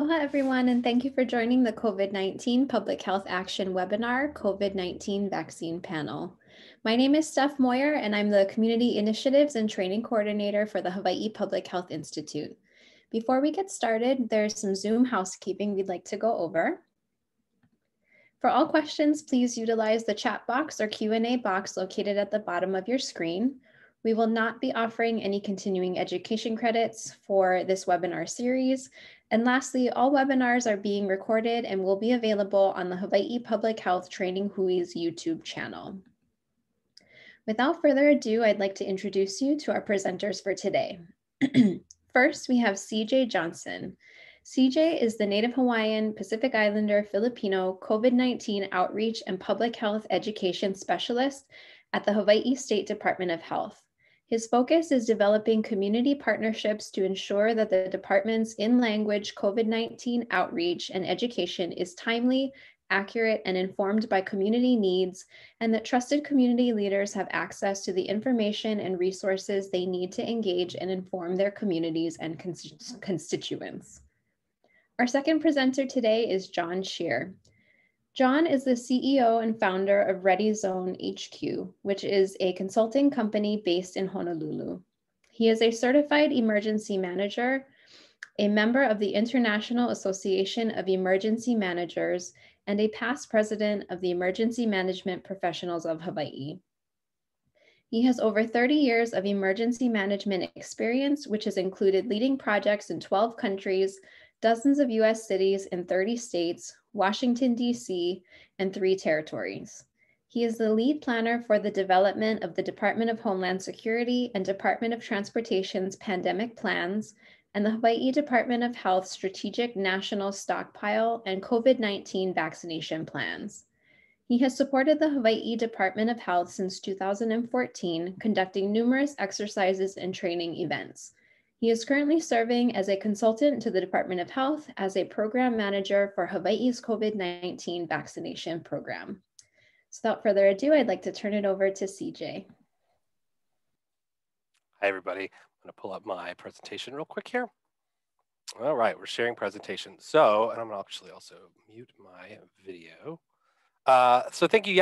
Aloha, everyone, and thank you for joining the COVID-19 Public Health Action webinar, COVID-19 Vaccine Panel. My name is Steph Moyer, and I'm the Community Initiatives and Training Coordinator for the Hawaii Public Health Institute. Before we get started, there's some Zoom housekeeping we'd like to go over. For all questions, please utilize the chat box or Q&A box located at the bottom of your screen. We will not be offering any continuing education credits for this webinar series. And lastly, all webinars are being recorded and will be available on the Hawaii Public Health Training HUI's YouTube channel. Without further ado, I'd like to introduce you to our presenters for today. First, we have CJ Johnson. CJ is the Native Hawaiian, Pacific Islander, Filipino COVID-19 Outreach and Public Health Education Specialist at the Hawaii State Department of Health. His focus is developing community partnerships to ensure that the department's in-language COVID-19 outreach and education is timely, accurate, and informed by community needs, and that trusted community leaders have access to the information and resources they need to engage and inform their communities and constituents. Our second presenter today is John Shear. John is the CEO and founder of Ready Zone HQ, which is a consulting company based in Honolulu. He is a certified emergency manager, a member of the International Association of Emergency Managers, and a past president of the Emergency Management Professionals of Hawaii. He has over 30 years of emergency management experience, which has included leading projects in 12 countries, dozens of US cities in 30 states, Washington, D.C., and 3 territories. He is the lead planner for the development of the Department of Homeland Security and Department of Transportation's pandemic plans and the Hawaii Department of Health Strategic National Stockpile and COVID-19 vaccination plans. He has supported the Hawaii Department of Health since 2014, conducting numerous exercises and training events. He is currently serving as a consultant to the Department of Health as a program manager for Hawaii's COVID-19 vaccination program. So without further ado, I'd like to turn it over to CJ. Hi, everybody. I'm going to pull up my presentation real quick here. All right, we're sharing presentation. So, and I'm going to actually also mute my video. So thank you.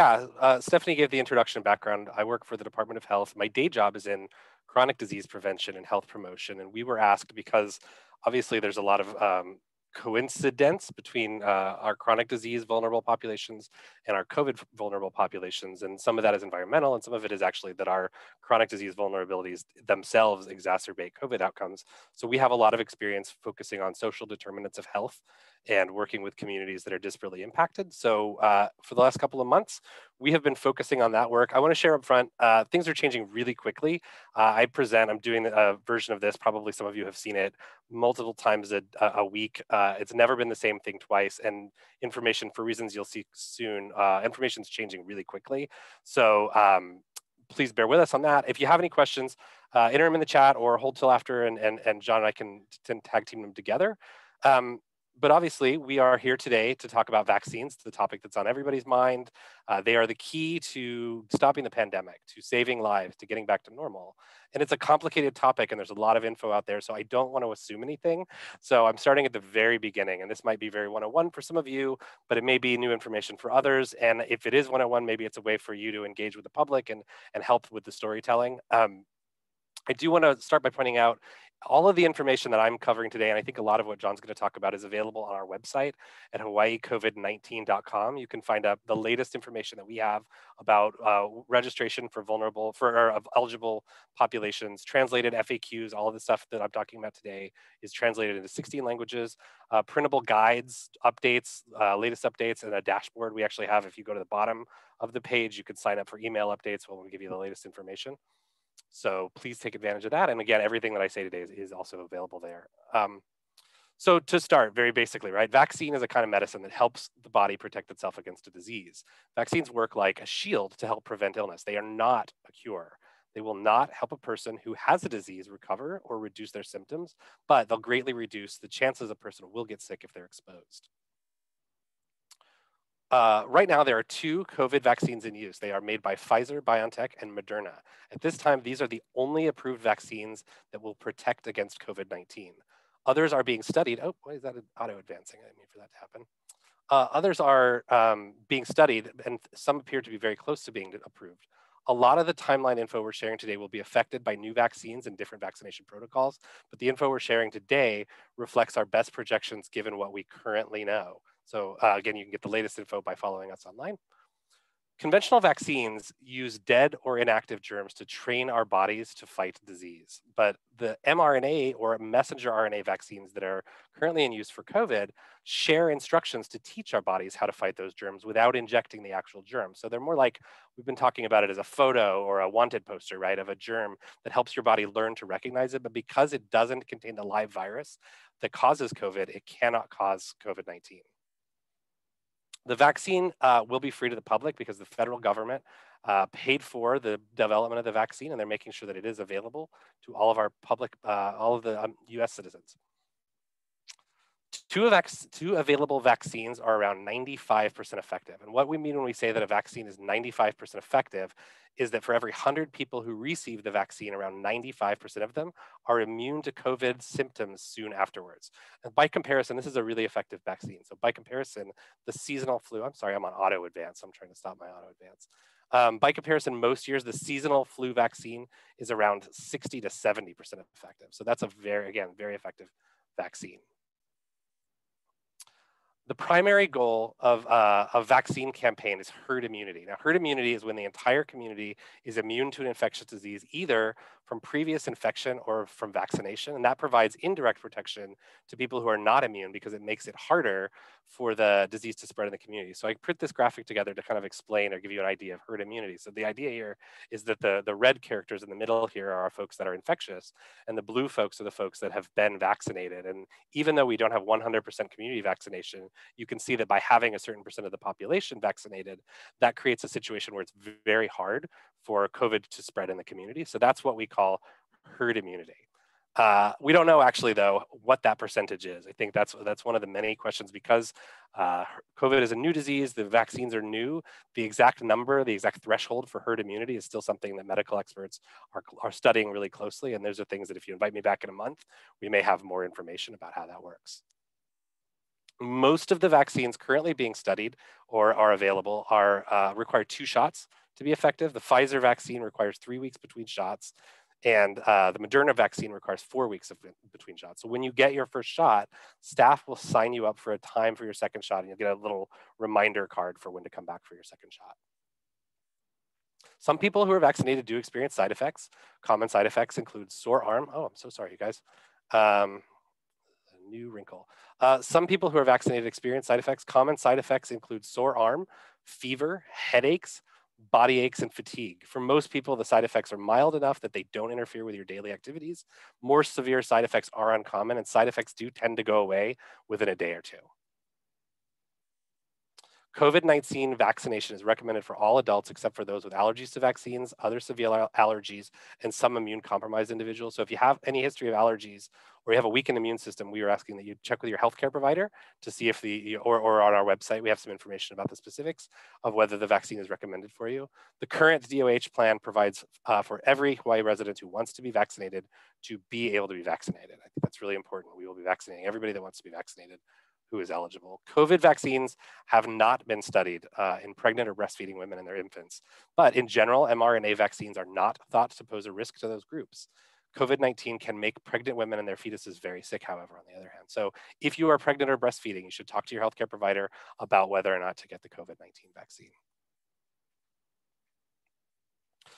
Stephanie gave the introduction and background. I work for the Department of Health. My day job is in chronic disease prevention and health promotion. And we were asked because obviously there's a lot of coincidence between our chronic disease vulnerable populations and our COVID vulnerable populations. And some of that is environmental, and some of it is actually that our chronic disease vulnerabilities themselves exacerbate COVID outcomes. So we have a lot of experience focusing on social determinants of health and working with communities that are disparately impacted. So for the last couple of months, we have been focusing on that work. I want to share up front, things are changing really quickly. I'm doing a version of this, probably some of you have seen it multiple times a week. It's never been the same thing twice, and information, for reasons you'll see soon, information's changing really quickly. So please bear with us on that. If you have any questions, enter them in the chat or hold till after, and John and I can tag team them together. But obviously, we are here today to talk about vaccines, the topic that's on everybody's mind. They are the key to stopping the pandemic, to saving lives, to getting back to normal. And it's a complicated topic, and there's a lot of info out there, so I don't want to assume anything. So I'm starting at the very beginning, and this might be very 101 for some of you, but it may be new information for others. And if it is 101, maybe it's a way for you to engage with the public and help with the storytelling. I do want to start by pointing out all of the information that I'm covering today, and I think a lot of what John's going to talk about is available on our website at hawaiicovid19.com. You can find out the latest information that we have about registration for eligible populations, translated FAQs, all of the stuff that I'm talking about today is translated into 16 languages, printable guides, updates, latest updates, and a dashboard we actually have. If you go to the bottom of the page, you can sign up for email updates when we give you the latest information. So please take advantage of that. And again, everything that I say today is also available there. So to start, very basically, right? Vaccine is a kind of medicine that helps the body protect itself against a disease. Vaccines work like a shield to help prevent illness. They are not a cure. They will not help a person who has a disease recover or reduce their symptoms, but they'll greatly reduce the chances a person will get sick if they're exposed. Right now, there are 2 COVID vaccines in use. They are made by Pfizer, BioNTech, and Moderna. At this time, these are the only approved vaccines that will protect against COVID-19. Others are being studied. Oh, why is that auto-advancing? I didn't mean for that to happen. Others are being studied, and some appear to be very close to being approved. A lot of the timeline info we're sharing today will be affected by new vaccines and different vaccination protocols, but the info we're sharing today reflects our best projections given what we currently know. So again, you can get the latest info by following us online. Conventional vaccines use dead or inactive germs to train our bodies to fight disease. But the mRNA or messenger RNA vaccines that are currently in use for COVID share instructions to teach our bodies how to fight those germs without injecting the actual germ. So they're more like, we've been talking about it as a photo or a wanted poster, right, of a germ that helps your body learn to recognize it. But because it doesn't contain the live virus that causes COVID, it cannot cause COVID-19. The vaccine will be free to the public because the federal government paid for the development of the vaccine, and they're making sure that it is available to all of our public, all of the US citizens. Two available vaccines are around 95% effective. And what we mean when we say that a vaccine is 95% effective is that for every 100 people who receive the vaccine, around 95% of them are immune to COVID symptoms soon afterwards. And by comparison, this is a really effective vaccine. So by comparison, the seasonal flu, I'm sorry, I'm on auto advance. I'm trying to stop my auto advance. By comparison, most years, the seasonal flu vaccine is around 60 to 70% effective. So that's a very effective vaccine. The primary goal of a vaccine campaign is herd immunity. Now, herd immunity is when the entire community is immune to an infectious disease, either from previous infection or from vaccination. And that provides indirect protection to people who are not immune because it makes it harder for the disease to spread in the community. So I put this graphic together to kind of explain or give you an idea of herd immunity. So the idea here is that the red characters in the middle here are folks that are infectious, and the blue folks are the folks that have been vaccinated. And even though we don't have 100% community vaccination, you can see that by having a certain percent of the population vaccinated, that creates a situation where it's very hard for COVID to spread in the community. So that's what we call herd immunity. We don't know actually though what that percentage is. I think that's one of the many questions because COVID is a new disease, the vaccines are new. The exact number, the exact threshold for herd immunity is still something that medical experts are studying really closely. And those are things that if you invite me back in a month, we may have more information about how that works. Most of the vaccines currently being studied or are available require 2 shots to be effective. The Pfizer vaccine requires 3 weeks between shots, and the Moderna vaccine requires 4 weeks between shots. So when you get your first shot, staff will sign you up for a time for your second shot, and you'll get a little reminder card for when to come back for your second shot. Some people who are vaccinated do experience side effects. Common side effects include sore arm. Oh, I'm so sorry, you guys. New wrinkle. Some people who are vaccinated experience side effects. Common side effects include sore arm, fever, headaches, body aches, and fatigue. For most people, the side effects are mild enough that they don't interfere with your daily activities. More severe side effects are uncommon, and side effects do tend to go away within a day or two. COVID-19 vaccination is recommended for all adults except for those with allergies to vaccines, other severe allergies, and some immune compromised individuals. So if you have any history of allergies or you have a weakened immune system, we are asking that you check with your healthcare provider to see if or on our website, we have some information about the specifics of whether the vaccine is recommended for you. The current DOH plan provides for every Hawaii resident who wants to be vaccinated to be able to be vaccinated. I think that's really important. We will be vaccinating everybody that wants to be vaccinated who is eligible. COVID vaccines have not been studied in pregnant or breastfeeding women and their infants, but in general, mRNA vaccines are not thought to pose a risk to those groups. COVID-19 can make pregnant women and their fetuses very sick, however, on the other hand. So if you are pregnant or breastfeeding, you should talk to your healthcare provider about whether or not to get the COVID-19 vaccine.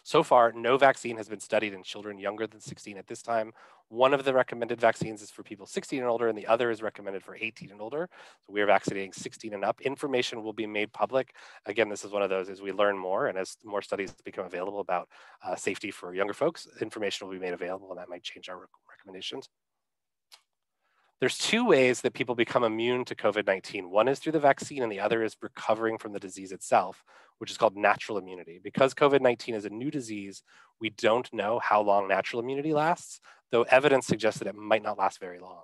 So far, no vaccine has been studied in children younger than 16 at this time. One of the recommended vaccines is for people 16 and older, and the other is recommended for 18 and older. So we are vaccinating 16 and up. Information will be made public. Again, this is one of those as we learn more and as more studies become available about safety for younger folks, information will be made available, and that might change our recommendations. There's 2 ways that people become immune to COVID-19. One is through the vaccine and the other is recovering from the disease itself, which is called natural immunity. Because COVID-19 is a new disease, we don't know how long natural immunity lasts, though evidence suggests that it might not last very long.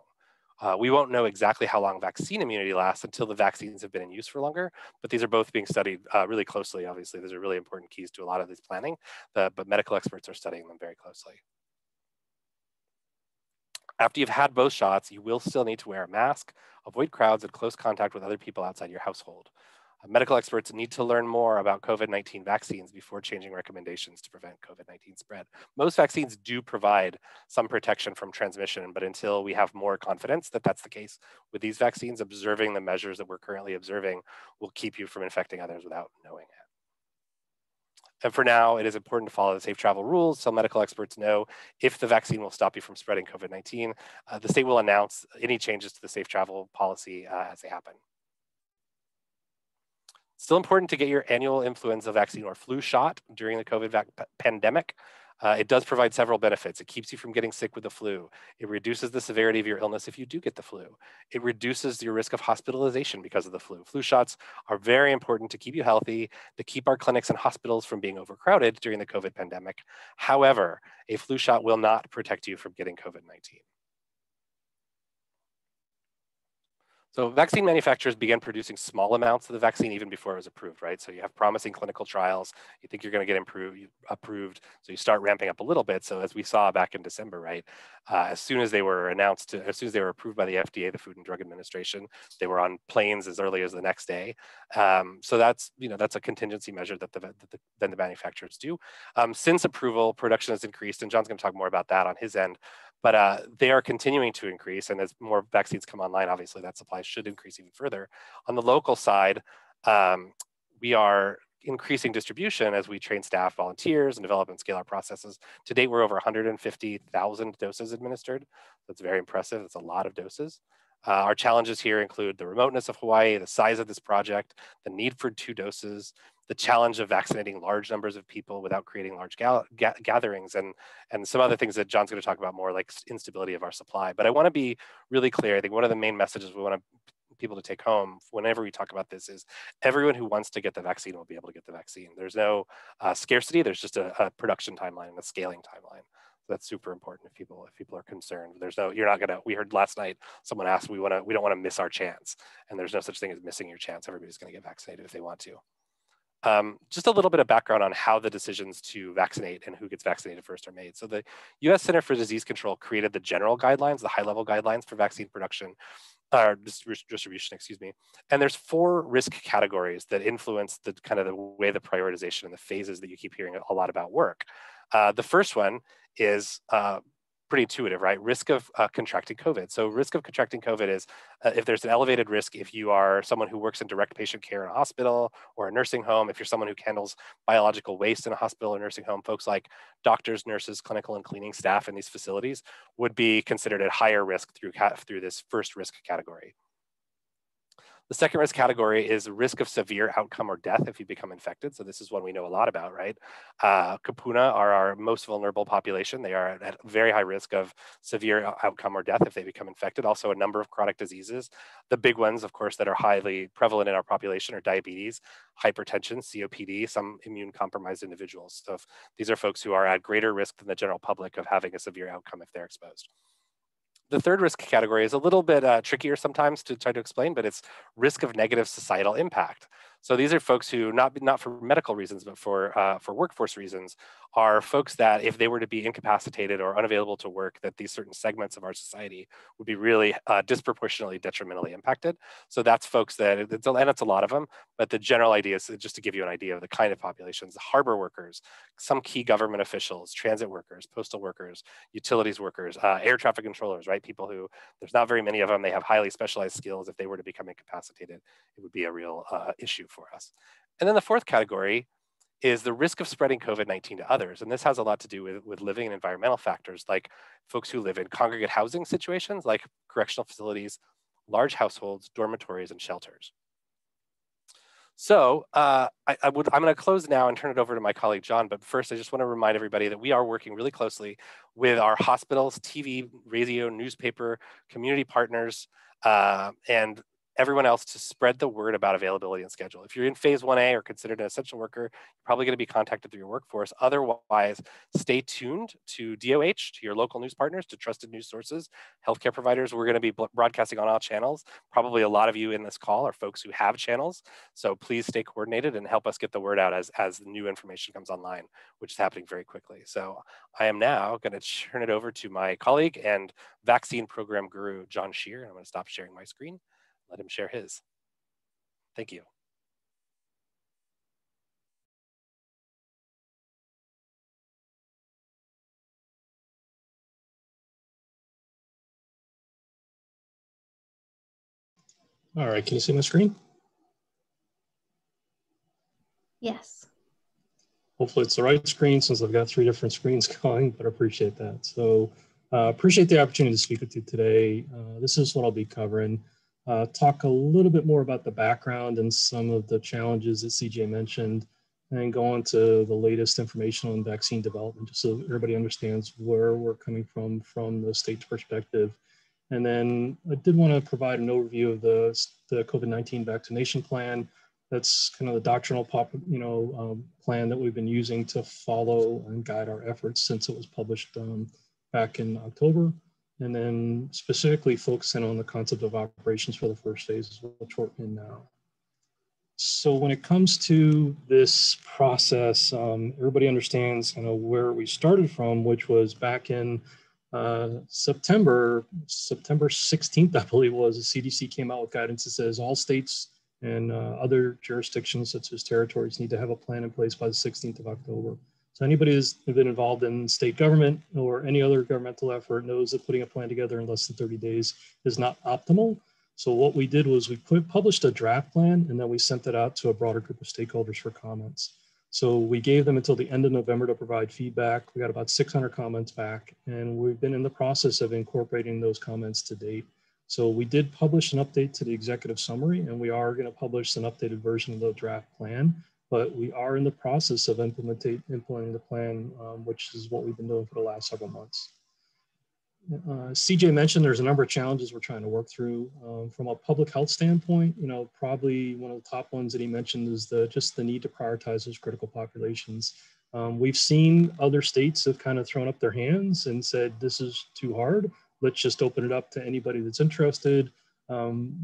We won't know exactly how long vaccine immunity lasts until the vaccines have been in use for longer, but these are both being studied really closely. Obviously, those are really important keys to a lot of this planning, but medical experts are studying them very closely. After you've had both shots, you will still need to wear a mask, avoid crowds and close contact with other people outside your household. Medical experts need to learn more about COVID-19 vaccines before changing recommendations to prevent COVID-19 spread. Most vaccines do provide some protection from transmission, but until we have more confidence that that's the case with these vaccines, observing the measures that we're currently observing will keep you from infecting others without knowing it. And for now, it is important to follow the safe travel rules so medical experts know if the vaccine will stop you from spreading COVID-19. The state will announce any changes to the safe travel policy as they happen. Still important to get your annual influenza vaccine or flu shot during the COVID pandemic. It does provide several benefits. It keeps you from getting sick with the flu. It reduces the severity of your illness if you do get the flu. It reduces your risk of hospitalization because of the flu. Flu shots are very important to keep you healthy, to keep our clinics and hospitals from being overcrowded during the COVID pandemic. However, a flu shot will not protect you from getting COVID-19. So vaccine manufacturers began producing small amounts of the vaccine even before it was approved, right? So you have promising clinical trials, you think you're going to get approved, so you start ramping up a little bit. So as we saw back in December, right, as soon as they were approved by the FDA, the Food and Drug Administration, they were on planes as early as the next day. So that's a contingency measure that then the manufacturers do. Since approval, production has increased, and John's going to talk more about that on his end. But they are continuing to increase, and as more vaccines come online, obviously that supply should increase even further. On the local side, we are increasing distribution as we train staff, volunteers, and develop and scale our processes. To date, we're over 150,000 doses administered. That's very impressive. That's a lot of doses. Our challenges here include the remoteness of Hawaii, the size of this project, the need for 2 doses, the challenge of vaccinating large numbers of people without creating large gatherings, and some other things that John's going to talk about more, like instability of our supply. But I want to be really clear. I think one of the main messages we want people to take home whenever we talk about this is everyone who wants to get the vaccine will be able to get the vaccine. There's no scarcity. There's just a production timeline and a scaling timeline. That's super important if people are concerned. We heard last night someone asked, we don't want to miss our chance, and there's no such thing as missing your chance. Everybody's going to get vaccinated if they want to. Just a little bit of background on how the decisions to vaccinate and who gets vaccinated first are made. So the U.S. Center for Disease Control created the general guidelines, the high-level guidelines for vaccine production, distribution, excuse me. And there's 4 risk categories that influence the way the prioritization and the phases that you keep hearing a lot about work. The first one is pretty intuitive, right? Risk of contracting COVID. So risk of contracting COVID is if there's an elevated risk, if you are someone who works in direct patient care in a hospital or a nursing home, if you're someone who handles biological waste in a hospital or nursing home, folks like doctors, nurses, clinical and cleaning staff in these facilities would be considered at higher risk through this first risk category. The second risk category is risk of severe outcome or death if you become infected. So this is one we know a lot about, right? Kupuna are our most vulnerable population. They are at very high risk of severe outcome or death if they become infected. Also a number of chronic diseases. The big ones, of course, that are highly prevalent in our population are diabetes, hypertension, COPD, some immune compromised individuals. So these are folks who are at greater risk than the general public of having a severe outcome if they're exposed. The third risk category is a little bit trickier sometimes to try to explain, but it's risk of negative societal impact. So these are folks who, not for medical reasons, but for workforce reasons, are folks that if they were to be incapacitated or unavailable to work, that these certain segments of our society would be really disproportionately detrimentally impacted. So that's folks that, and it's a lot of them, but the general idea is just to give you an idea of the kind of populations: harbor workers, some key government officials, transit workers, postal workers, utilities workers, air traffic controllers, right? People who, there's not very many of them, they have highly specialized skills. If they were to become incapacitated, it would be a real issue for us. And then the fourth category is the risk of spreading COVID-19 to others. And this has a lot to do with living and environmental factors, like folks who live in congregate housing situations, like correctional facilities, large households, dormitories, and shelters. So I'm going to close now and turn it over to my colleague, John. But first, I just want to remind everybody that we are working really closely with our hospitals, TV, radio, newspaper, community partners, and everyone else to spread the word about availability and schedule. If you're in phase 1A or considered an essential worker, you're probably going to be contacted through your workforce. Otherwise, stay tuned to DOH, to your local news partners, to trusted news sources, healthcare providers. We're going to be broadcasting on all channels. Probably a lot of you in this call are folks who have channels. So please stay coordinated and help us get the word out as new information comes online, which is happening very quickly. So I am now going to turn it over to my colleague and vaccine program guru, John Shear. I'm going to stop sharing my screen, let him share his. Thank you. All right, can you see my screen? Yes. Hopefully it's the right screen since I've got 3 different screens going, but I appreciate that. So appreciate the opportunity to speak with you today. This is what I'll be covering. Talk a little bit more about the background and some of the challenges that CJ mentioned, and go on to the latest information on vaccine development, just so everybody understands where we're coming from the state's perspective. And then I did want to provide an overview of the COVID-19 vaccination plan. That's kind of the doctrinal plan that we've been using to follow and guide our efforts since it was published back in October. And then specifically focusing on the concept of operations for the first phase, which we're in now. So when it comes to this process, everybody understands kind of where we started from, which was back in September 16th, I believe it was, the CDC came out with guidance that says all states and other jurisdictions such as territories need to have a plan in place by the 16th of October. So anybody who's been involved in state government or any other governmental effort knows that putting a plan together in less than 30 days is not optimal. So what we did was we published a draft plan, and then we sent it out to a broader group of stakeholders for comments. So we gave them until the end of November to provide feedback. We got about 600 comments back, and we've been in the process of incorporating those comments to date. So we did publish an update to the executive summary, and we are going to publish an updated version of the draft plan, but we are in the process of implementing the plan, which is what we've been doing for the last several months. CJ mentioned there's a number of challenges we're trying to work through. From a public health standpoint, probably one of the top ones that he mentioned is just the need to prioritize those critical populations. We've seen other states have kind of thrown up their hands and said, this is too hard. Let's just open it up to anybody that's interested.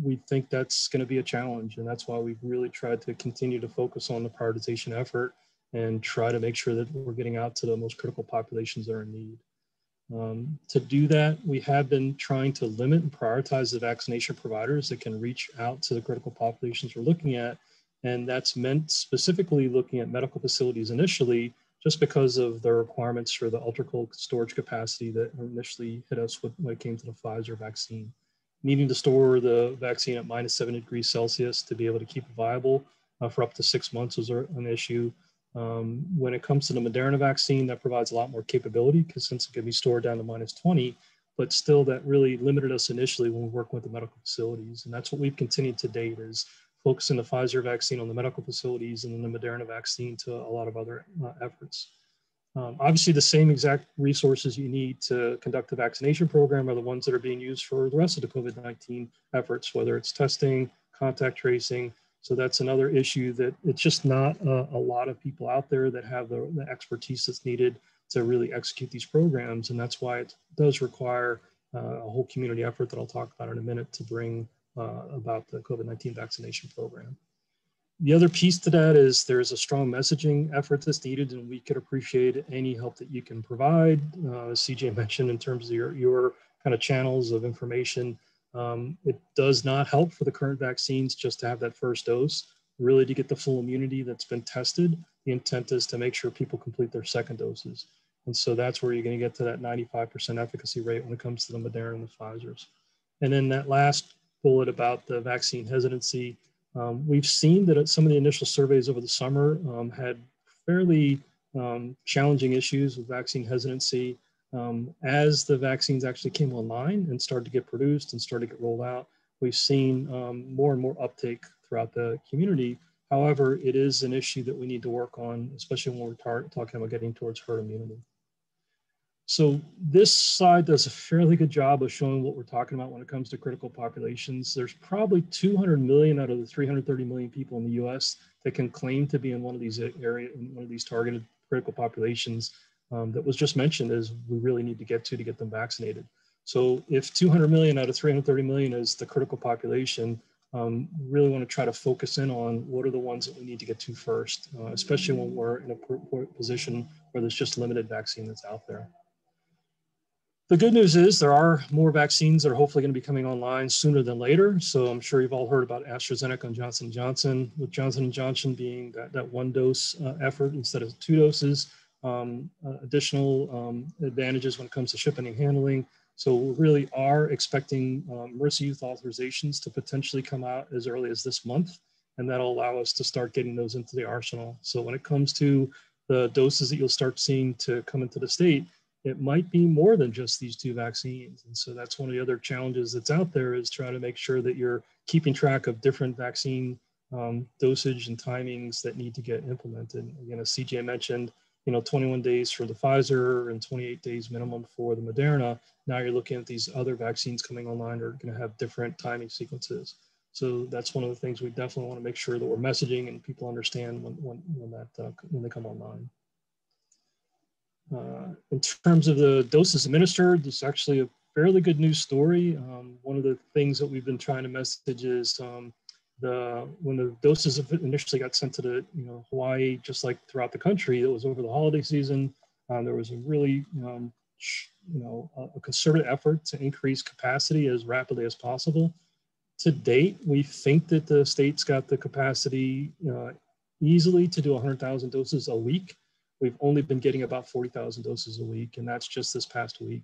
We think that's going to be a challenge, and that's why we've really tried to continue to focus on the prioritization effort and try to make sure that we're getting out to the most critical populations that are in need. To do that, we have been trying to limit and prioritize the vaccination providers that can reach out to the critical populations we're looking at. And that's meant specifically looking at medical facilities initially, just because of the requirements for the ultra cold storage capacity that initially hit us when it came to the Pfizer vaccine. Needing to store the vaccine at -7 degrees Celsius to be able to keep it viable for up to 6 months was an issue. When it comes to the Moderna vaccine, that provides a lot more capability because since it can be stored down to -20, but still that really limited us initially when we work with the medical facilities. And that's what we've continued to date, is focusing the Pfizer vaccine on the medical facilities and then the Moderna vaccine to a lot of other efforts. Obviously, the same exact resources you need to conduct the vaccination program are the ones that are being used for the rest of the COVID-19 efforts, whether it's testing, contact tracing. So that's another issue, that it's just not a lot of people out there that have the expertise that's needed to really execute these programs. And that's why it does require a whole community effort that I'll talk about in a minute to bring about the COVID-19 vaccination program. The other piece to that is there's a strong messaging effort that's needed, and we could appreciate any help that you can provide. As CJ mentioned, in terms of your kind of channels of information, it does not help for the current vaccines just to have that first dose. Really, to get the full immunity that's been tested, the intent is to make sure people complete their second doses. And so that's where you're going to get to that 95% efficacy rate when it comes to the Moderna and the Pfizers. And then that last bullet about the vaccine hesitancy, we've seen that some of the initial surveys over the summer had fairly challenging issues with vaccine hesitancy. As the vaccines actually came online and started to get produced and started to get rolled out, we've seen more and more uptake throughout the community. However, it is an issue that we need to work on, especially when we're talking about getting towards herd immunity. So this slide does a fairly good job of showing what we're talking about when it comes to critical populations. There's probably 200 million out of the 330 million people in the US that can claim to be in one of these targeted critical populations that was just mentioned as we really need to get them vaccinated. So if 200 million out of 330 million is the critical population, really want to try to focus in on what are the ones that we need to get to first, especially when we're in a position where there's just limited vaccine that's out there. The good news is there are more vaccines that are hopefully going to be coming online sooner than later. So I'm sure you've all heard about AstraZeneca and Johnson & Johnson, with Johnson & Johnson being that one dose effort instead of 2 doses, additional advantages when it comes to shipping and handling. So we really are expecting emergency use authorizations to potentially come out as early as this month, and that'll allow us to start getting those into the arsenal. So when it comes to the doses that you'll start seeing to come into the state, it might be more than just these 2 vaccines. And so that's one of the other challenges that's out there, is trying to make sure that you're keeping track of different vaccine dosage and timings that need to get implemented. Again, as CJ mentioned, 21 days for the Pfizer and 28 days minimum for the Moderna. Now you're looking at these other vaccines coming online are going to have different timing sequences. So that's one of the things we definitely want to make sure that we're messaging and people understand when they come online. In terms of the doses administered, this is actually a fairly good news story. One of the things that we've been trying to message is when the doses initially got sent to Hawaii, just like throughout the country, it was over the holiday season. There was a really a concerted effort to increase capacity as rapidly as possible. To date, we think that the state's got the capacity easily to do 100,000 doses a week. We've only been getting about 40,000 doses a week, and that's just this past week.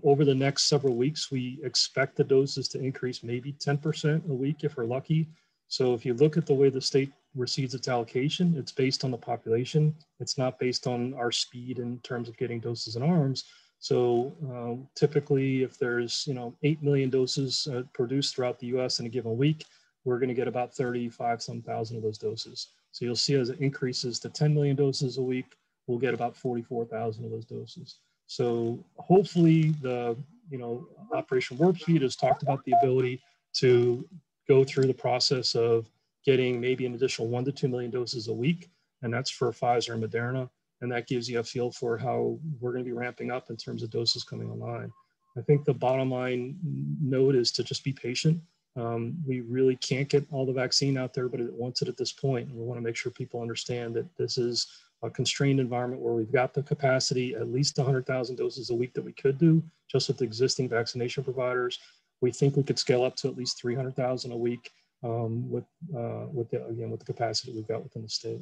Over the next several weeks, we expect the doses to increase maybe 10% a week if we're lucky. So if you look at the way the state receives its allocation, it's based on the population. It's not based on our speed in terms of getting doses and arms. So typically, if there's 8 million doses produced throughout the US in a given week, we're going to get about 35,000 of those doses. So you'll see as it increases to 10 million doses a week, we'll get about 44,000 of those doses. So hopefully the Operation Warp Speed has talked about the ability to go through the process of getting maybe an additional 1 to 2 million doses a week, and that's for Pfizer and Moderna. And that gives you a feel for how we're going to be ramping up in terms of doses coming online. I think the bottom line note is to just be patient. We really can't get all the vaccine out there, but it wants it at this point. And we want to make sure people understand that this is a constrained environment where we've got the capacity, at least 100,000 doses a week that we could do just with existing vaccination providers. We think we could scale up to at least 300,000 a week with the capacity we've got within the state.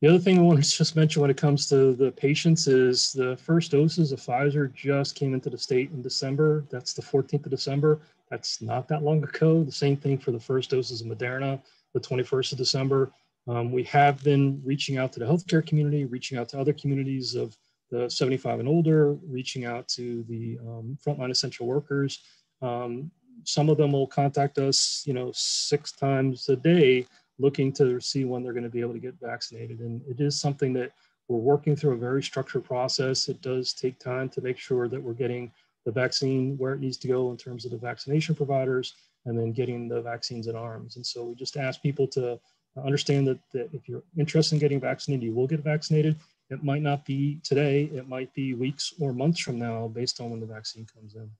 The other thing I want to just mention when it comes to the patients is the first doses of Pfizer just came into the state in December. That's the 14th of December. That's not that long ago. The same thing for the first doses of Moderna, the 21st of December. We have been reaching out to the healthcare community, reaching out to other communities of the 75 and older, reaching out to the frontline essential workers. Some of them will contact us, 6 times a day, looking to see when they're going to be able to get vaccinated. And it is something that we're working through a very structured process. It does take time to make sure that we're getting the vaccine where it needs to go in terms of the vaccination providers, and then getting the vaccines in arms. And so we just ask people to understand that if you're interested in getting vaccinated, you will get vaccinated. It might not be today, it might be weeks or months from now based on when the vaccine comes in.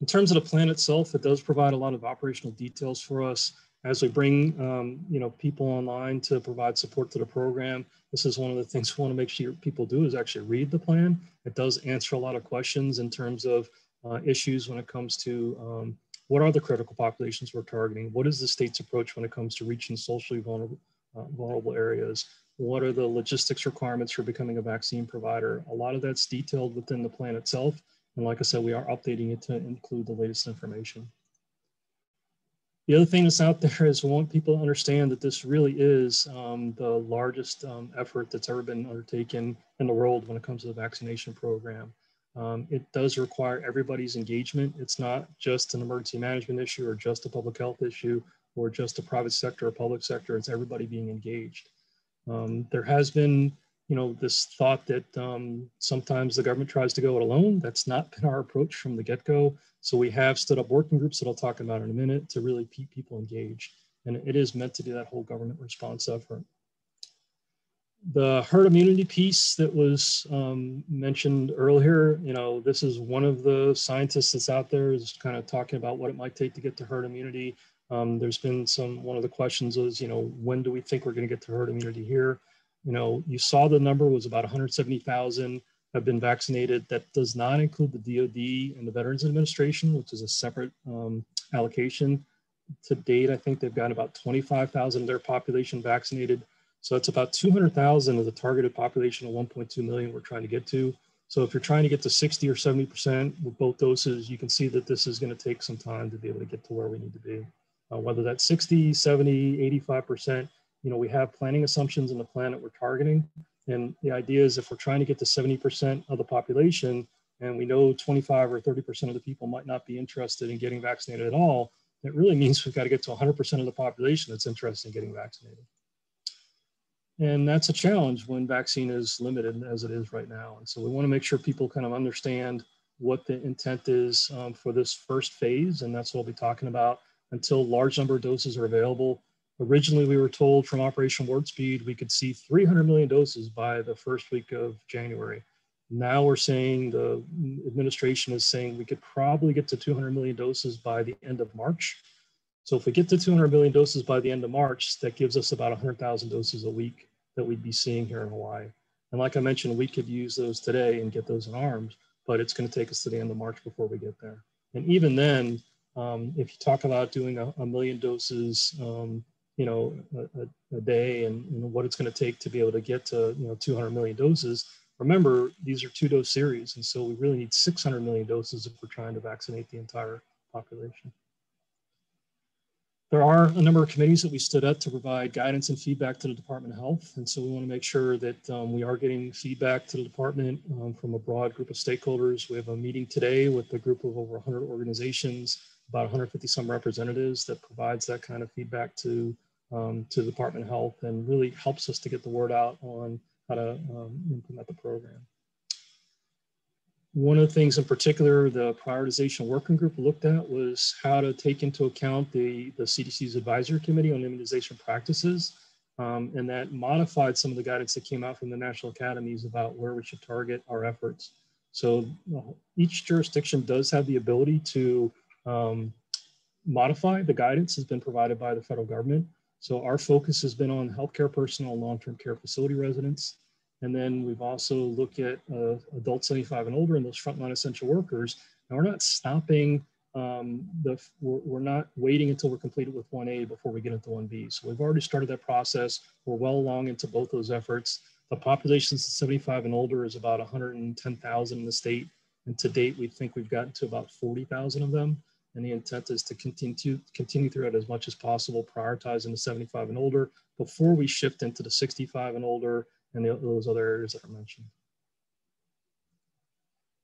In terms of the plan itself, it does provide a lot of operational details for us. As we bring people online to provide support to the program, this is one of the things we want to make sure people do is actually read the plan. It does answer a lot of questions in terms of issues when it comes to what are the critical populations we're targeting? What is the state's approach when it comes to reaching socially vulnerable areas? What are the logistics requirements for becoming a vaccine provider? A lot of that's detailed within the plan itself. And like I said, we are updating it to include the latest information. The other thing that's out there is we want people to understand that this really is the largest effort that's ever been undertaken in the world when it comes to the vaccination program. It does require everybody's engagement. It's not just an emergency management issue or just a public health issue or just a private sector or public sector. It's everybody being engaged. There has been this thought that sometimes the government tries to go it alone. That's not been our approach from the get-go. So we have stood up working groups that I'll talk about in a minute to really keep people engaged. And it is meant to do that whole government response effort. The herd immunity piece that was mentioned earlier, this is one of the scientists that's out there is kind of talking about what it might take to get to herd immunity. There's been one of the questions is, when do we think we're going to get to herd immunity here? You saw the number was about 170,000 have been vaccinated. That does not include the DoD and the Veterans Administration, which is a separate allocation. To date, I think they've got about 25,000 of their population vaccinated. So it's about 200,000 of the targeted population of 1.2 million we're trying to get to. So if you're trying to get to 60 or 70% with both doses, you can see that this is going to take some time to be able to get to where we need to be. Whether that's 60, 70, 85%, we have planning assumptions in the plan that we're targeting. And the idea is if we're trying to get to 70% of the population and we know 25 or 30% of the people might not be interested in getting vaccinated at all, that really means we've got to get to 100% of the population that's interested in getting vaccinated. And that's a challenge when vaccine is limited as it is right now. And so we want to make sure people kind of understand what the intent is for this first phase. And that's what we'll be talking about until large number of doses are available. Originally, we were told from Operation Warp Speed, we could see 300 million doses by the first week of January. Now we're saying the administration is saying we could probably get to 200 million doses by the end of March. So if we get to 200 million doses by the end of March, that gives us about 100,000 doses a week that we'd be seeing here in Hawaii. And like I mentioned, we could use those today and get those in arms, but it's going to take us to the end of March before we get there. And even then, if you talk about doing a million doses, a day and what it's going to take to be able to get to 200 million doses. Remember, these are 2-dose series, and so we really need 600 million doses if we're trying to vaccinate the entire population. There are a number of committees that we stood up to provide guidance and feedback to the Department of Health, and so we want to make sure that we are getting feedback to the department from a broad group of stakeholders. We have a meeting today with a group of over 100 organizations, about 150 some representatives that provides that kind of feedback to the Department of Health and really helps us to get the word out on how to implement the program. One of the things in particular the prioritization working group looked at was how to take into account the CDC's Advisory Committee on Immunization Practices, and that modified some of the guidance that came out from the national academies about where we should target our efforts. So each jurisdiction does have the ability to modify the guidance that's been provided by the federal government. So our focus has been on healthcare personnel and long-term care facility residents. And then we've also looked at adults 75 and older and those frontline essential workers. And we're not stopping, we're not waiting until we're completed with 1A before we get into 1B. So we've already started that process. We're well along into both those efforts. The population 75 and older is about 110,000 in the state. And to date, we think we've gotten to about 40,000 of them. And the intent is to continue through it as much as possible, prioritizing the 75 and older before we shift into the 65 and older and those other areas that are mentioned.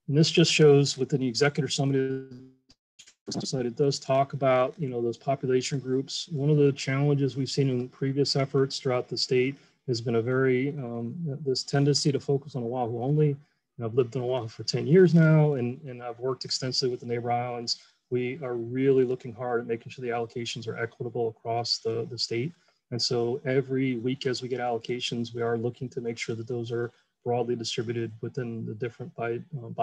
And this just shows within the executive summary side, it does talk about those population groups. One of the challenges we've seen in previous efforts throughout the state has been a very this tendency to focus on Oahu only. And I've lived in Oahu for 10 years now, and I've worked extensively with the neighbor islands. We are really looking hard at making sure the allocations are equitable across the state. And so every week as we get allocations, we are looking to make sure that those are broadly distributed within the different by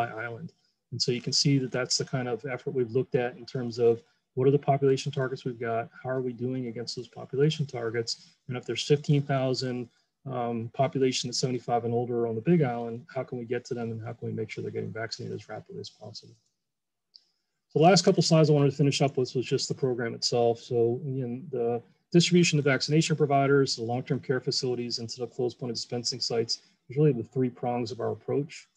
island. And so you can see that that's the kind of effort we've looked at in terms of what are the population targets we've got, how are we doing against those population targets, and if there's 15,000 population at 75 and older on the Big Island, how can we get to them and how can we make sure they're getting vaccinated as rapidly as possible? So the last couple of slides I wanted to finish up with was just the program itself. So again, the distribution to vaccination providers, the long-term care facilities, and to the closed point of dispensing sites is really the 3 prongs of our approach.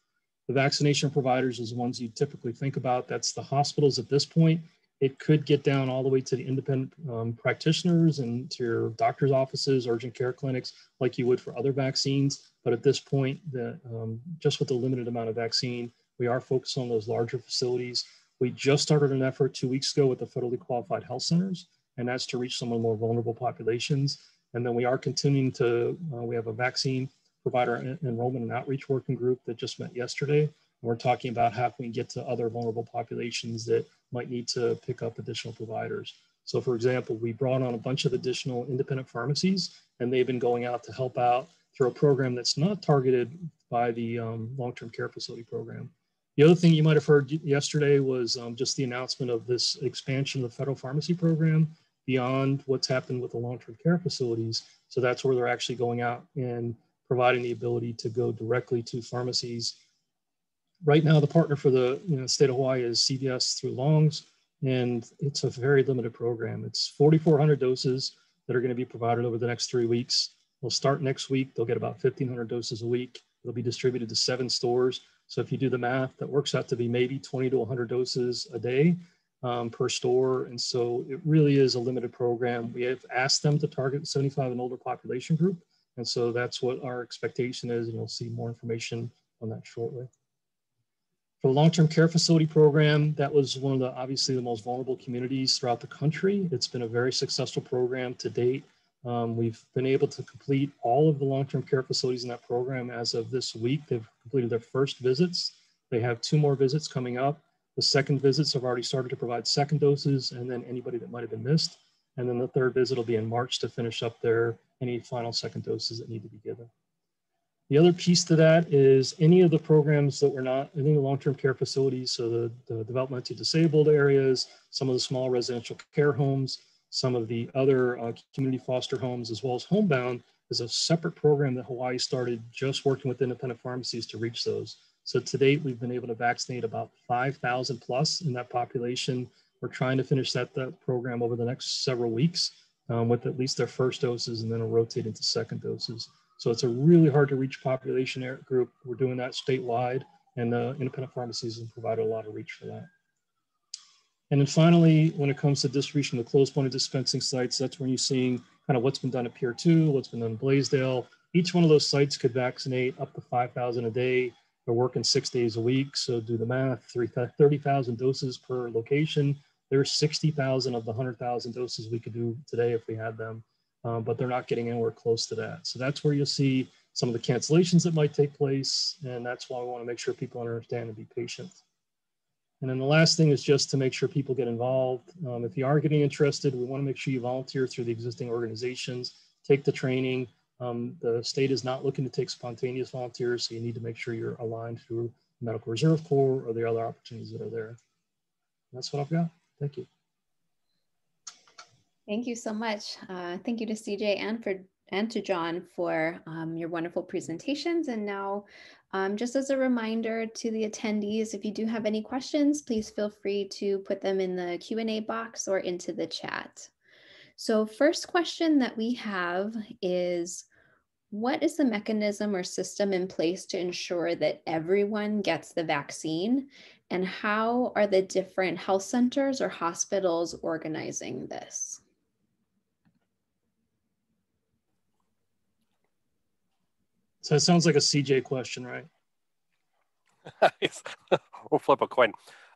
The vaccination providers is the ones you typically think about. That's the hospitals at this point. It could get down all the way to the independent practitioners and to your doctor's offices, urgent care clinics, like you would for other vaccines. But at this point, just with the limited amount of vaccine, we are focused on those larger facilities. We just started an effort 2 weeks ago with the federally qualified health centers, and that's to reach some of the more vulnerable populations. And then we are continuing to, we have a vaccine provider enrollment and outreach working group that just met yesterday. And we're talking about how can we get to other vulnerable populations that might need to pick up additional providers. So for example, we brought on a bunch of additional independent pharmacies, and they've been going out to help out through a program that's not targeted by the long-term care facility program. The other thing you might have heard yesterday was just the announcement of this expansion of the federal pharmacy program beyond what's happened with the long-term care facilities. So that's where they're actually going out and providing the ability to go directly to pharmacies. Right now, the partner for the state of Hawaii is CVS through Longs, and it's a very limited program. It's 4,400 doses that are going to be provided over the next 3 weeks. They'll start next week. They'll get about 1,500 doses a week. They'll be distributed to 7 stores. So if you do the math, that works out to be maybe 20 to 100 doses a day per store. And so it really is a limited program. We have asked them to target the 75 and older population group. And so that's what our expectation is. And you'll see more information on that shortly. For the long-term care facility program, that was one of the, obviously the most vulnerable communities throughout the country. It's been a very successful program to date. We've been able to complete all of the long-term care facilities in that program as of this week. They've completed their first visits. They have 2 more visits coming up. The second visits have already started to provide second doses, and then anybody that might have been missed. And then the third visit will be in March to finish up any final second doses that need to be given. The other piece to that is any of the programs that were not in the long-term care facilities, so the developmentally disabled areas, some of the small residential care homes, some of the other community foster homes, as well as Homebound, is a separate program that Hawaii started just working with independent pharmacies to reach those. So to date, we've been able to vaccinate about 5,000 plus in that population. We're trying to finish that program over the next several weeks with at least their first doses, and then it'll rotate into second doses. So it's a really hard to reach population group. We're doing that statewide, and independent pharmacies have provided a lot of reach for that. And then finally, when it comes to distribution of closed point of dispensing sites, that's when you're seeing kind of what's been done at Pier 2, what's been done in Blaisdell. Each one of those sites could vaccinate up to 5,000 a day. They're working 6 days a week. So do the math, 30,000 doses per location. There's 60,000 of the 100,000 doses we could do today if we had them, but they're not getting anywhere close to that. So that's where you'll see some of the cancellations that might take place. And that's why we want to make sure people understand and be patient. And then the last thing is just to make sure people get involved. If you are getting interested, we want to make sure you volunteer through the existing organizations, take the training. The state is not looking to take spontaneous volunteers, so you need to make sure you're aligned through the Medical Reserve Corps or the other opportunities that are there. And that's what I've got. Thank you. Thank you so much. Thank you to CJ and to John for your wonderful presentations. And now, just as a reminder to the attendees, if you do have any questions, please feel free to put them in the Q&A box or into the chat. So first question that we have is, what is the mechanism or system in place to ensure that everyone gets the vaccine? And how are the different health centers or hospitals organizing this? So it sounds like a CJ question, right? We'll flip a coin.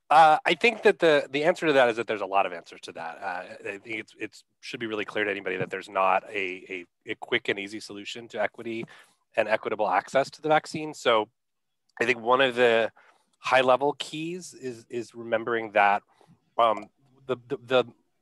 I think that the answer to that is that there's a lot of answers to that. I think it should be really clear to anybody that there's not a quick and easy solution to equity and equitable access to the vaccine. So I think one of the high level keys is remembering that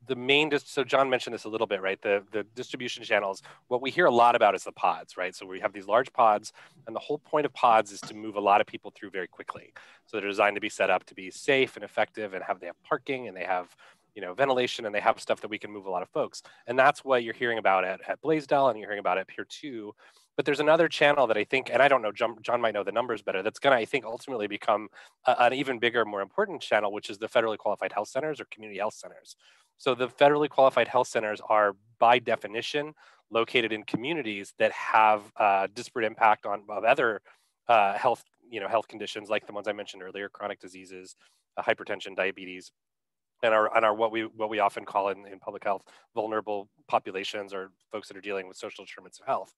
the main, so John mentioned this a little bit, right? The distribution channels, what we hear a lot about is the pods, right? So we have these large pods, and the whole point of pods is to move a lot of people through very quickly. So they're designed to be set up to be safe and effective, and they have parking, and they have ventilation, and they have stuff that we can move a lot of folks. And that's what you're hearing about at Blaisdell, and you're hearing about at Pier 2. But there's another channel that I think, and I don't know, John might know the numbers better, that's gonna, I think, ultimately become an even bigger, more important channel, which is the federally qualified health centers or community health centers. So the federally qualified health centers are, by definition, located in communities that have disparate impact of other health conditions, like the ones I mentioned earlier, chronic diseases, hypertension, diabetes, and are what we often call in public health vulnerable populations, or folks that are dealing with social determinants of health.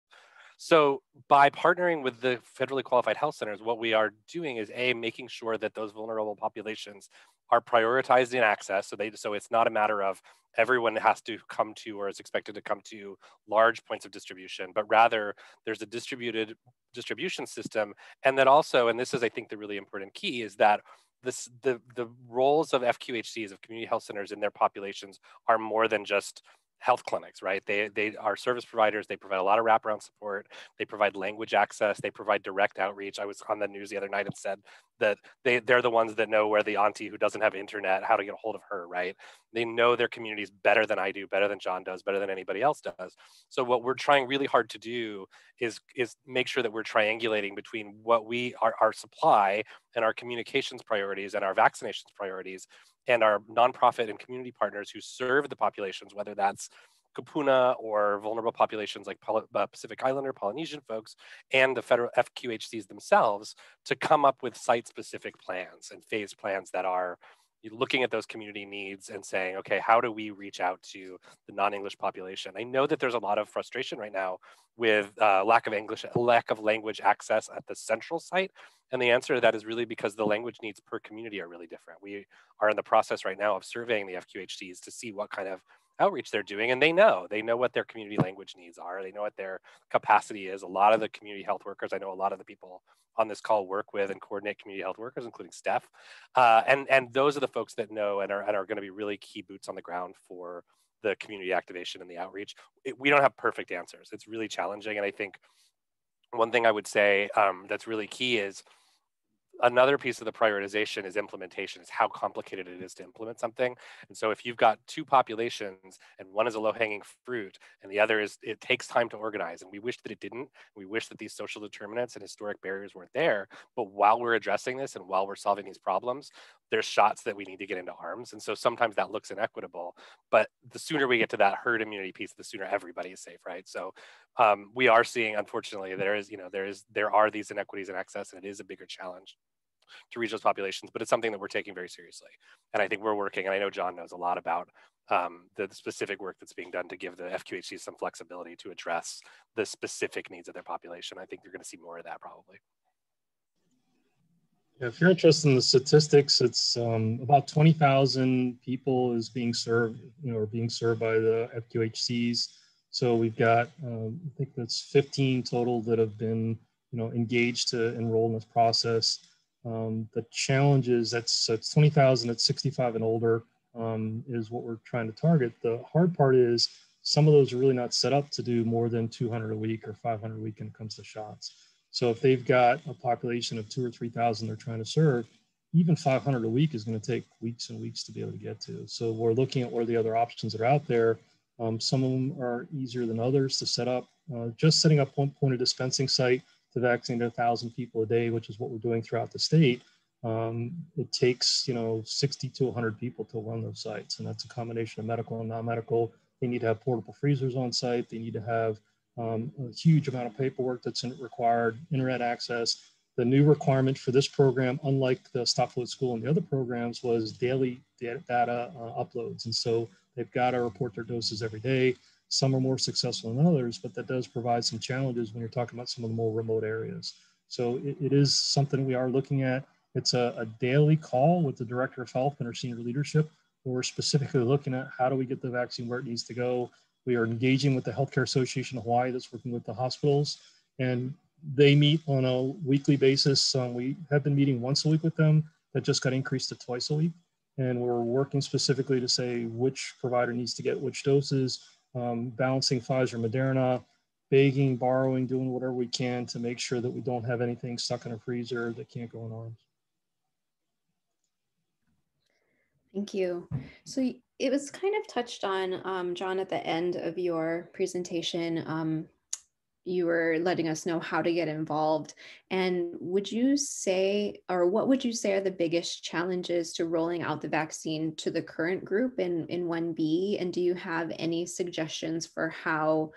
So by partnering with the federally qualified health centers, what we are doing is making sure that those vulnerable populations are prioritized in access. So it's not a matter of everyone has to come to or is expected to come to large points of distribution, but rather there's a distributed distribution system. And then also, and this is, I think, the really important key, is that the roles of FQHCs, of community health centers, in their populations are more than just health clinics, right? They are service providers. They provide a lot of wraparound support. They provide language access. They provide direct outreach. I was on the news the other night and said that they're the ones that know where the auntie who doesn't have internet, how to get a hold of her, right? They know their communities better than I do, better than John does, better than anybody else does. So what we're trying really hard to do is make sure that we're triangulating between what our supply and our communications priorities and our vaccinations priorities and our nonprofit and community partners who serve the populations, whether that's kupuna or vulnerable populations like Pacific Islander, Polynesian folks, and the federal FQHCs themselves, to come up with site-specific plans and phased plans that are looking at those community needs and saying, okay, how do we reach out to the non-English population? I know that there's a lot of frustration right now with lack of language access at the central site. And the answer to that is really because the language needs per community are really different. We are in the process right now of surveying the FQHCs to see what kind of outreach they're doing, and they know what their community language needs are. They know what their capacity is. A lot of the community health workers, I know a lot of the people on this call work with and coordinate community health workers, including Steph. And those are the folks that know and are going to be really key boots on the ground for the community activation and the outreach. We don't have perfect answers. It's really challenging. And I think one thing I would say that's really key is another piece of the prioritization is implementation, is how complicated it is to implement something. And so if you've got two populations and one is a low-hanging fruit and the other is, it takes time to organize. And we wish that it didn't. We wish that these social determinants and historic barriers weren't there. But while we're addressing this and while we're solving these problems, there's shots that we need to get into arms. And so sometimes that looks inequitable, but the sooner we get to that herd immunity piece, the sooner everybody is safe, right? So we are seeing, unfortunately, there are these inequities in access, and it is a bigger challenge to reach those populations, but it's something that we're taking very seriously. And I think we're working, and I know John knows a lot about the specific work that's being done to give the FQHCs some flexibility to address the specific needs of their population. I think you're going to see more of that probably. If you're interested in the statistics, it's about 20,000 people is being served, are being served by the FQHCs. So we've got, I think that's 15 total that have been, engaged to enroll in this process. The challenge is that's 20,000 at 65 and older is what we're trying to target. The hard part is some of those are really not set up to do more than 200 a week or 500 a week when it comes to shots. So if they've got a population of 2,000 or 3,000 they're trying to serve, even 500 a week is going to take weeks and weeks to be able to get to. So we're looking at what are the other options that are out there. Some of them are easier than others to set up. Just setting up one point of dispensing site to vaccinate 1,000 people a day, which is what we're doing throughout the state. It takes 60 to 100 people to run those sites, and that's a combination of medical and non-medical. They need to have portable freezers on site. They need to have a huge amount of paperwork that's required, internet access. The new requirement for this program, unlike the Stop Float School and the other programs, was daily data uploads, and so they've got to report their doses every day. Some are more successful than others, but that does provide some challenges when you're talking about some of the more remote areas. So it is something we are looking at. It's a daily call with the Director of Health and our senior leadership, where we're specifically looking at how do we get the vaccine where it needs to go. We are engaging with the Healthcare Association of Hawaii that's working with the hospitals, and they meet on a weekly basis. We have been meeting once a week with them. That just got increased to twice a week. And we're working specifically to say which provider needs to get which doses, balancing Pfizer, Moderna, begging, borrowing, doing whatever we can to make sure that we don't have anything stuck in a freezer that can't go in arms. Thank you. So it was kind of touched on, John, at the end of your presentation. You were letting us know how to get involved. And would you say, or what would you say are the biggest challenges to rolling out the vaccine to the current group in 1B? And do you have any suggestions for how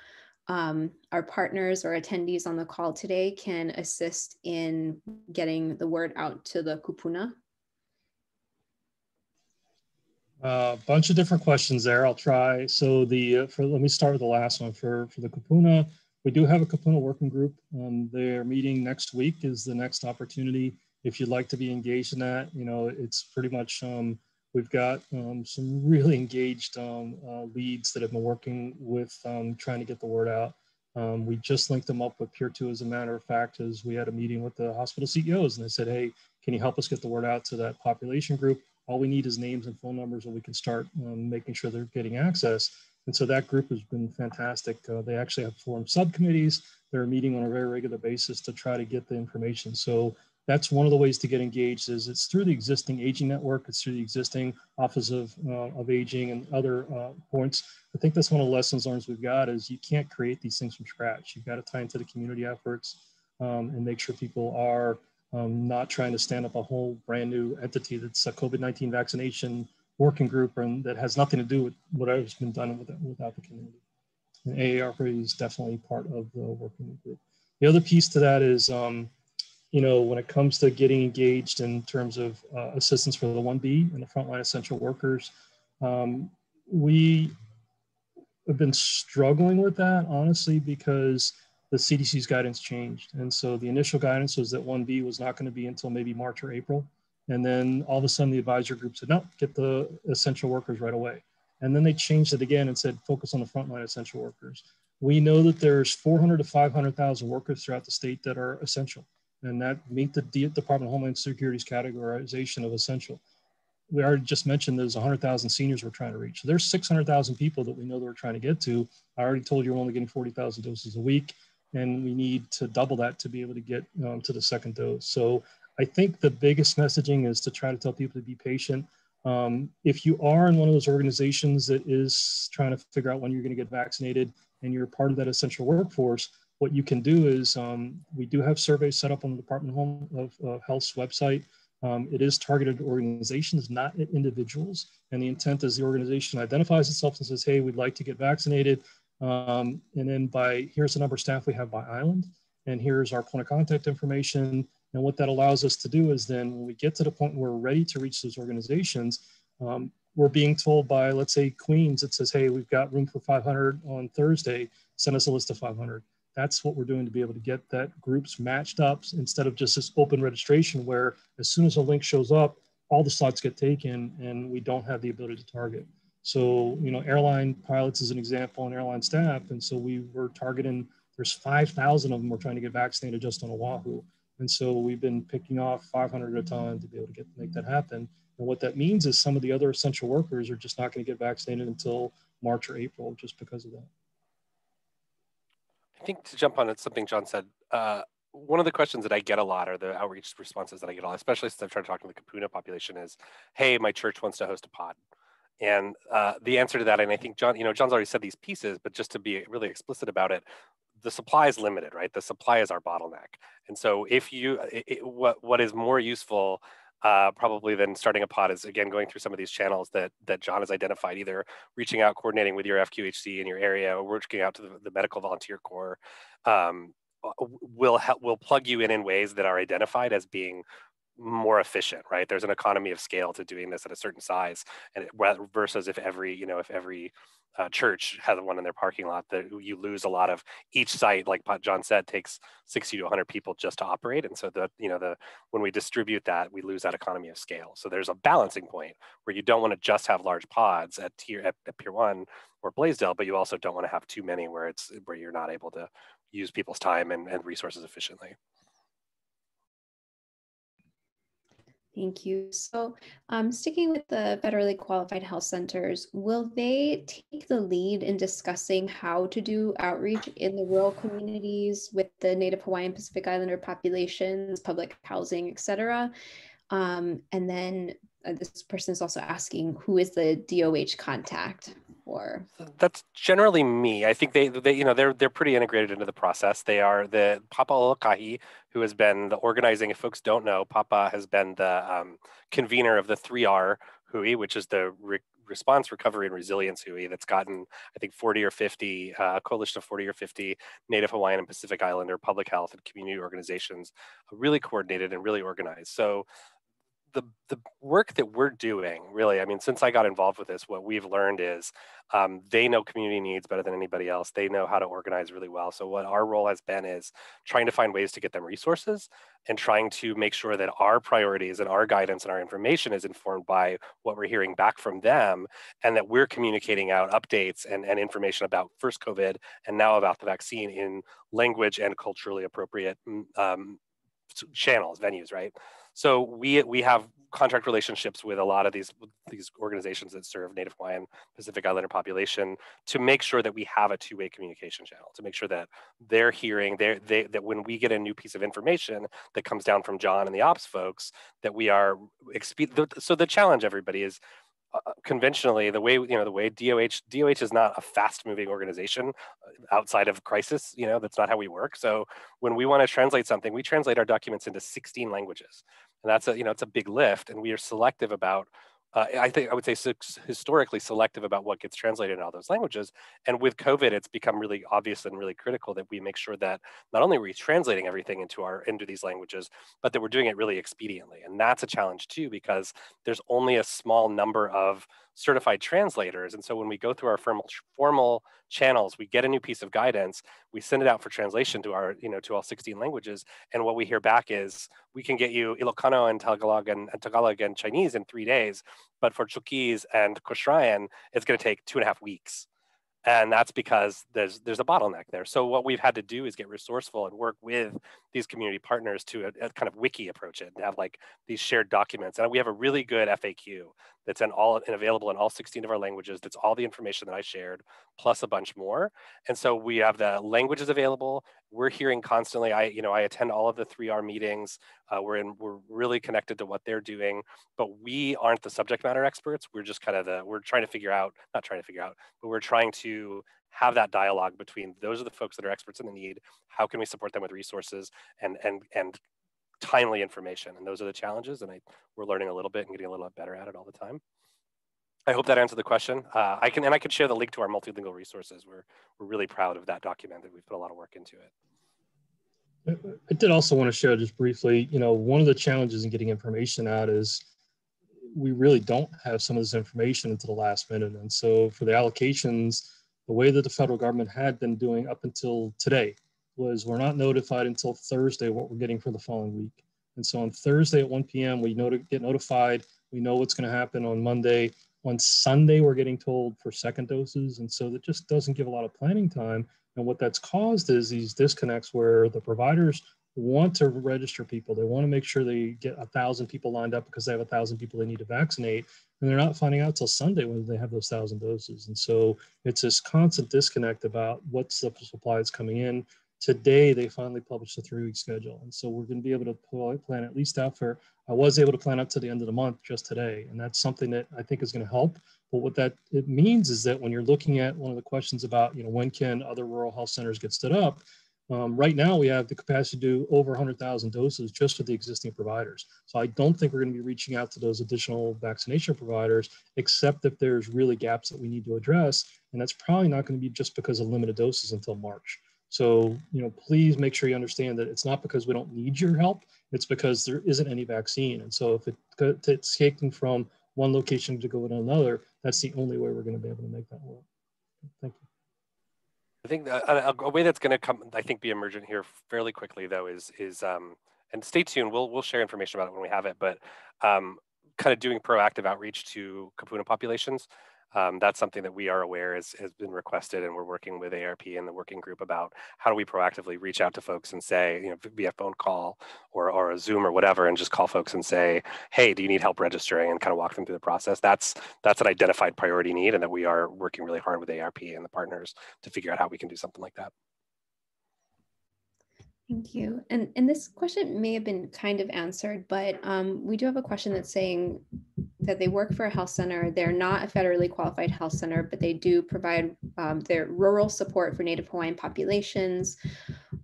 our partners or attendees on the call today can assist in getting the word out to the kupuna? A bunch of different questions there. I'll try. So let me start with the last one. For the kupuna, we do have a kupuna working group. They're meeting next week is the next opportunity. if you'd like to be engaged in that, it's pretty much, we've got some really engaged leads that have been working with trying to get the word out. We just linked them up with Peer 2, as a matter of fact, as we had a meeting with the hospital CEOs, and they said, hey, can you help us get the word out to that population group? All we need is names and phone numbers, and we can start making sure they're getting access. And so that group has been fantastic. They actually have formed subcommittees. They're meeting on a very regular basis to try to get the information. So that's one of the ways to get engaged, is it's through the existing aging network. It's through the existing Office of Aging and other points. I think that's one of the lessons learned we've got, is you can't create these things from scratch. You've got to tie into the community efforts and make sure people are not trying to stand up a whole brand new entity that's a COVID-19 vaccination working group, and that has nothing to do with whatever's been done without the community. And AARP is definitely part of the working group. The other piece to that is, when it comes to getting engaged in terms of assistance for the 1B and the frontline essential workers, we have been struggling with that, honestly, because the CDC's guidance changed. And so the initial guidance was that 1B was not going to be until maybe March or April. And then all of a sudden the advisory group said, no, get the essential workers right away. And then they changed it again and said, focus on the frontline essential workers. We know that there's 400 to 500,000 workers throughout the state that are essential, and that meet the Department of Homeland Security's categorization of essential. We already just mentioned there's 100,000 seniors we're trying to reach. So there's 600,000 people that we know that we're trying to get to. I already told you we're only getting 40,000 doses a week, and we need to double that to be able to get to the second dose. So I think the biggest messaging is to try to tell people to be patient. If you are in one of those organizations that is trying to figure out when you're going to get vaccinated and you're part of that essential workforce, what you can do is we do have surveys set up on the Department of Health's website. It is targeted organizations, not individuals. And the intent is the organization identifies itself and says, hey, we'd like to get vaccinated. And then here's the number of staff we have by island, and here's our point of contact information. And what that allows us to do is then when we get to the point where we're ready to reach those organizations, we're being told by, let's say, Queens, it says, hey, we've got room for 500 on Thursday, send us a list of 500. That's what we're doing to be able to get that groups matched up, instead of just this open registration where as soon as a link shows up, all the slots get taken and we don't have the ability to target. So, airline pilots is an example, and airline staff. And so we were targeting, there's 5,000 of them we're trying to get vaccinated just on Oahu. And so we've been picking off 500 at a time to be able to make that happen. And what that means is some of the other essential workers are just not going to get vaccinated until March or April just because of that. I think to jump on something John said, one of the questions that I get a lot, or the outreach responses that I get a lot, especially since I've tried talking to the Kapuna population, is, hey, my church wants to host a pod. And the answer to that, and I think John, John's already said these pieces, but just to be really explicit about it, the supply is limited, right? The supply is our bottleneck. And so if what is more useful probably than starting a pod is, again, going through some of these channels that John has identified, either reaching out, coordinating with your FQHC in your area, or reaching out to the Medical Volunteer Corps. Will plug you in ways that are identified as being more efficient, right? There's an economy of scale to doing this at a certain size, and versus if every church has one in their parking lot, that you lose a lot of. Each site, like John said, takes 60 to 100 people just to operate, and so when we distribute that, we lose that economy of scale. So there's a balancing point where you don't want to just have large pods at Pier 1 or Blaisdell, but you also don't want to have too many where you're not able to use people's time and resources efficiently. Thank you. So sticking with the federally qualified health centers, will they take the lead in discussing how to do outreach in the rural communities with the Native Hawaiian Pacific Islander populations, public housing, et cetera? And then this person is also asking, who is the DOH contact? Or that's generally me. I think they're pretty integrated into the process. They are the Papa Olakahi, who has been the organizing. If folks don't know, Papa has been the convener of the 3R HUI, which is the Response, Recovery, and Resilience HUI, that's gotten, I think, 40 or 50, a coalition of 40 or 50 Native Hawaiian and Pacific Islander public health and community organizations, really coordinated and really organized. So the work that we're doing, really, I mean, since I got involved with this, what we've learned is they know community needs better than anybody else. They know how to organize really well. So what our role has been is trying to find ways to get them resources and trying to make sure that our priorities and our guidance and our information is informed by what we're hearing back from them, and that we're communicating out updates and information about first COVID and now about the vaccine in language and culturally appropriate channels, venues, right? So we have contract relationships with a lot of these organizations that serve Native Hawaiian Pacific Islander population to make sure that we have a two-way communication channel, to make sure that they're hearing, that when we get a new piece of information that comes down from John and the ops folks, that we are, so the challenge, everybody, is conventionally the way DOH is not a fast moving organization outside of crisis. That's not how we work. So when we want to translate something, we translate our documents into 16 languages, and that's it's a big lift, and we are selective about I would say historically selective about what gets translated in all those languages. And with COVID, it's become really obvious and really critical that we make sure that not only are we translating everything into these languages, but that we're doing it really expediently. And that's a challenge too, because there's only a small number of certified translators. And so when we go through our formal channels, we get a new piece of guidance, we send it out for translation to our, to all 16 languages. And what we hear back is, we can get you Ilocano and Tagalog and Chinese in 3 days, but for Chuukese and Kosraean, it's going to take 2.5 weeks. And that's because there's a bottleneck there. So what we've had to do is get resourceful and work with these community partners to kind of wiki approach it and have like these shared documents. And we have a really good FAQ that's available in all 16 of our languages. That's all the information that I shared, plus a bunch more. And so we have the languages available. We're hearing constantly. I attend all of the 3R meetings. We're really connected to what they're doing, but we aren't the subject matter experts. We're just kind of we're trying to have that dialogue between those are the folks that are experts in the need. How can we support them with resources and timely information? And those are the challenges. And we're learning a little bit and getting a little bit better at it all the time. I hope that answered the question. I can share the link to our multilingual resources. We're really proud of that document, that we've put a lot of work into it. I did also want to share just briefly, one of the challenges in getting information out is we really don't have some of this information until the last minute. And so for the allocations, the way that the federal government had been doing up until today was we're not notified until Thursday what we're getting for the following week. And so on Thursday at 1 p.m., we get notified. We know what's going to happen on Monday. On Sunday, we're getting told for second doses. And so that just doesn't give a lot of planning time. And what that's caused is these disconnects where the providers want to register people. They want to make sure they get 1,000 people lined up because they have 1,000 people they need to vaccinate. And they're not finding out till Sunday whether they have those 1,000 doses. And so it's this constant disconnect about what's the supply that's coming in. Today, they finally published a 3-week schedule. And so we're going to be able to plan at least out for, I was able to plan up to the end of the month just today. And that's something that I think is going to help. But what it means is that when you're looking at one of the questions about, when can other rural health centers get stood up, right now we have the capacity to do over 100,000 doses just with the existing providers. So I don't think we're going to be reaching out to those additional vaccination providers, except if there's really gaps that we need to address. And that's probably not going to be just because of limited doses until March. So, please make sure you understand that it's not because we don't need your help, it's because there isn't any vaccine. And so if it's taken from one location to go to another, that's the only way we're going to be able to make that work. Thank you. I think a way that's going to be emergent here fairly quickly, though, is and stay tuned. We'll share information about it when we have it, but kind of doing proactive outreach to kapuna populations. That's something that we are aware has been requested, and we're working with ARP and the working group about how do we proactively reach out to folks and say, via phone call or a Zoom or whatever, and just call folks and say, hey, do you need help registering, and kind of walk them through the process. That's an identified priority need, and that we are working really hard with ARP and the partners to figure out how we can do something like that. Thank you. And this question may have been kind of answered, but we do have a question that's saying that they work for a health center. They're not a federally qualified health center, but they do provide their rural support for Native Hawaiian populations.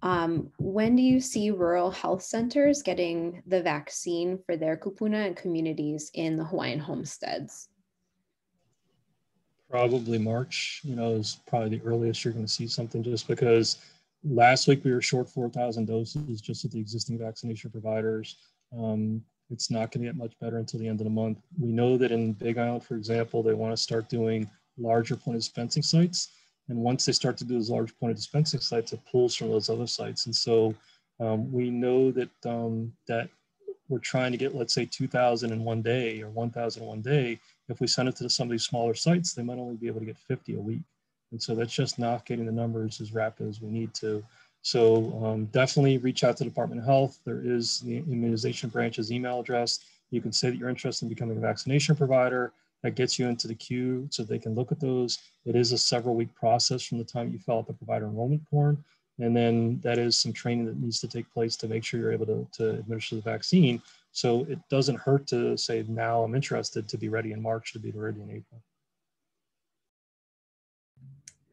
When do you see rural health centers getting the vaccine for their kupuna and communities in the Hawaiian homesteads? Probably March, is probably the earliest you're going to see something, just because last week we were short 4,000 doses just with the existing vaccination providers. it's not going to get much better until the end of the month. We know that in Big Island, for example, they want to start doing larger point of dispensing sites. And once they start to do those large point of dispensing sites, it pulls from those other sites. And so we know that that we're trying to get, let's say, 2,000 in one day or 1,000 in one day. If we send it to some of these smaller sites, they might only be able to get 50 a week. And so that's just not getting the numbers as rapid as we need to. So definitely reach out to the Department of Health. There is the immunization branch's email address. You can say that you're interested in becoming a vaccination provider. That gets you into the queue so they can look at those. It is a several week process from the time you fill out the provider enrollment form. And then that is some training that needs to take place to make sure you're able to administer the vaccine. So it doesn't hurt to say, now I'm interested to be ready in March, to be ready in April.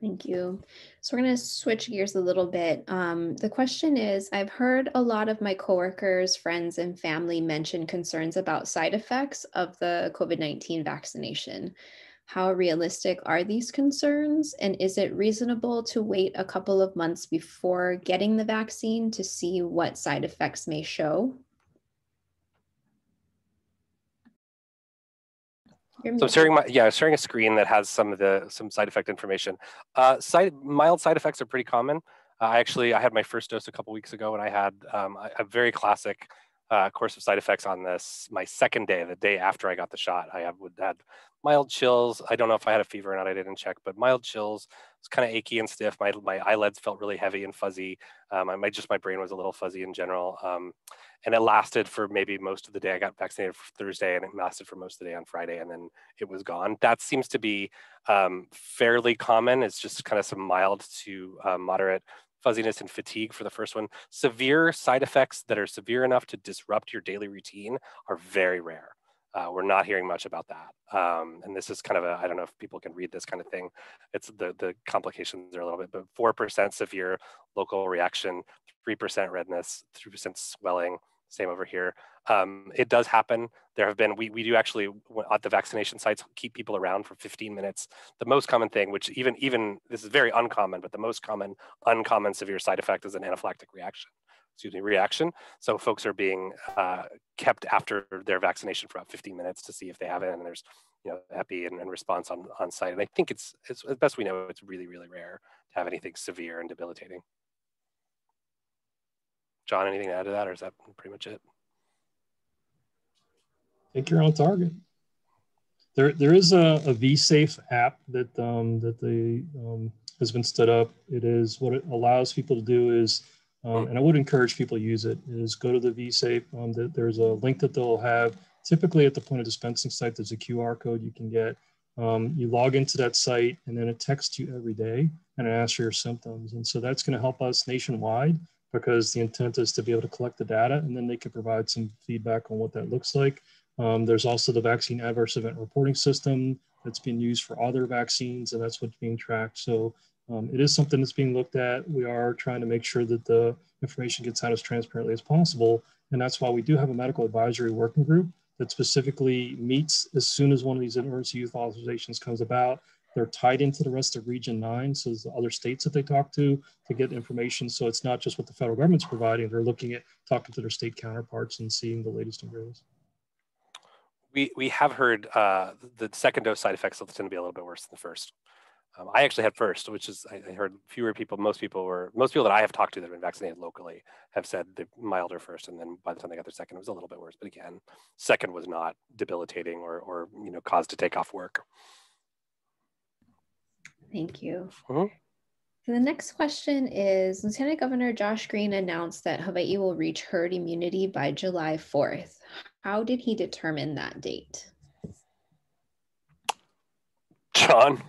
Thank you. So we're going to switch gears a little bit. The question is, I've heard a lot of my coworkers, friends, and family mention concerns about side effects of the COVID-19 vaccination. How realistic are these concerns? And is it reasonable to wait a couple of months before getting the vaccine to see what side effects may show? So I'm sharing a screen that has some side effect information. Mild side effects are pretty common. I had my first dose a couple weeks ago, and I had a very classic course of side effects on this. My second day, the day after I got the shot, I had mild chills. I don't know if I had a fever or not. I didn't check, but mild chills. It's kind of achy and stiff. My eyelids felt really heavy and fuzzy. My brain was a little fuzzy in general. And it lasted for maybe most of the day. I got vaccinated for Thursday, and it lasted for most of the day on Friday, and then it was gone. That seems to be fairly common. It's just kind of some mild to moderate fuzziness and fatigue for the first one. Severe side effects that are severe enough to disrupt your daily routine are very rare. We're not hearing much about that. And this is kind of I don't know if people can read this kind of thing. It's the complications are a little bit, but 4% severe local reaction, 3% redness, 3% swelling, same over here. It does happen. There have been, we do actually at the vaccination sites keep people around for 15 minutes. The most common thing, which even this is very uncommon, but the most common uncommon severe side effect is an anaphylactic reaction. So folks are being kept after their vaccination for about 15 minutes to see if they have it, and there's epi and response on site. And I think it's as best we know, it's really, really rare to have anything severe and debilitating. John, anything to add to that, or is that pretty much it? I think you're on target. There is a VSafe app that has been stood up. It is what it allows people to do is, and I would encourage people to use it, is go to the VSafe. There's a link that they'll have. Typically at the point of dispensing site, there's a QR code you can get. You log into that site, and then it texts you every day, and it asks for your symptoms. And so that's going to help us nationwide, because the intent is to be able to collect the data, and then they can provide some feedback on what that looks like. There's also the vaccine adverse event reporting system that's being used for other vaccines, and that's what's being tracked. So it is something that's being looked at. We are trying to make sure that the information gets out as transparently as possible. And that's why we do have a medical advisory working group that specifically meets as soon as one of these emergency youth authorizations comes about. They're tied into the rest of Region 9, so there's the other states that they talk to get information. So it's not just what the federal government's providing. They're looking at talking to their state counterparts and seeing the latest and greatest. We have heard the second dose side effects tend to be a little bit worse than the first. I actually had first, which is I heard fewer people. Most people that I have talked to that have been vaccinated locally have said the milder first, and then by the time they got their second, it was a little bit worse. But again, second was not debilitating or cause to take off work. Thank you. So the next question is, Lieutenant Governor Josh Green announced that Hawaii will reach herd immunity by July 4th. How did he determine that date? John?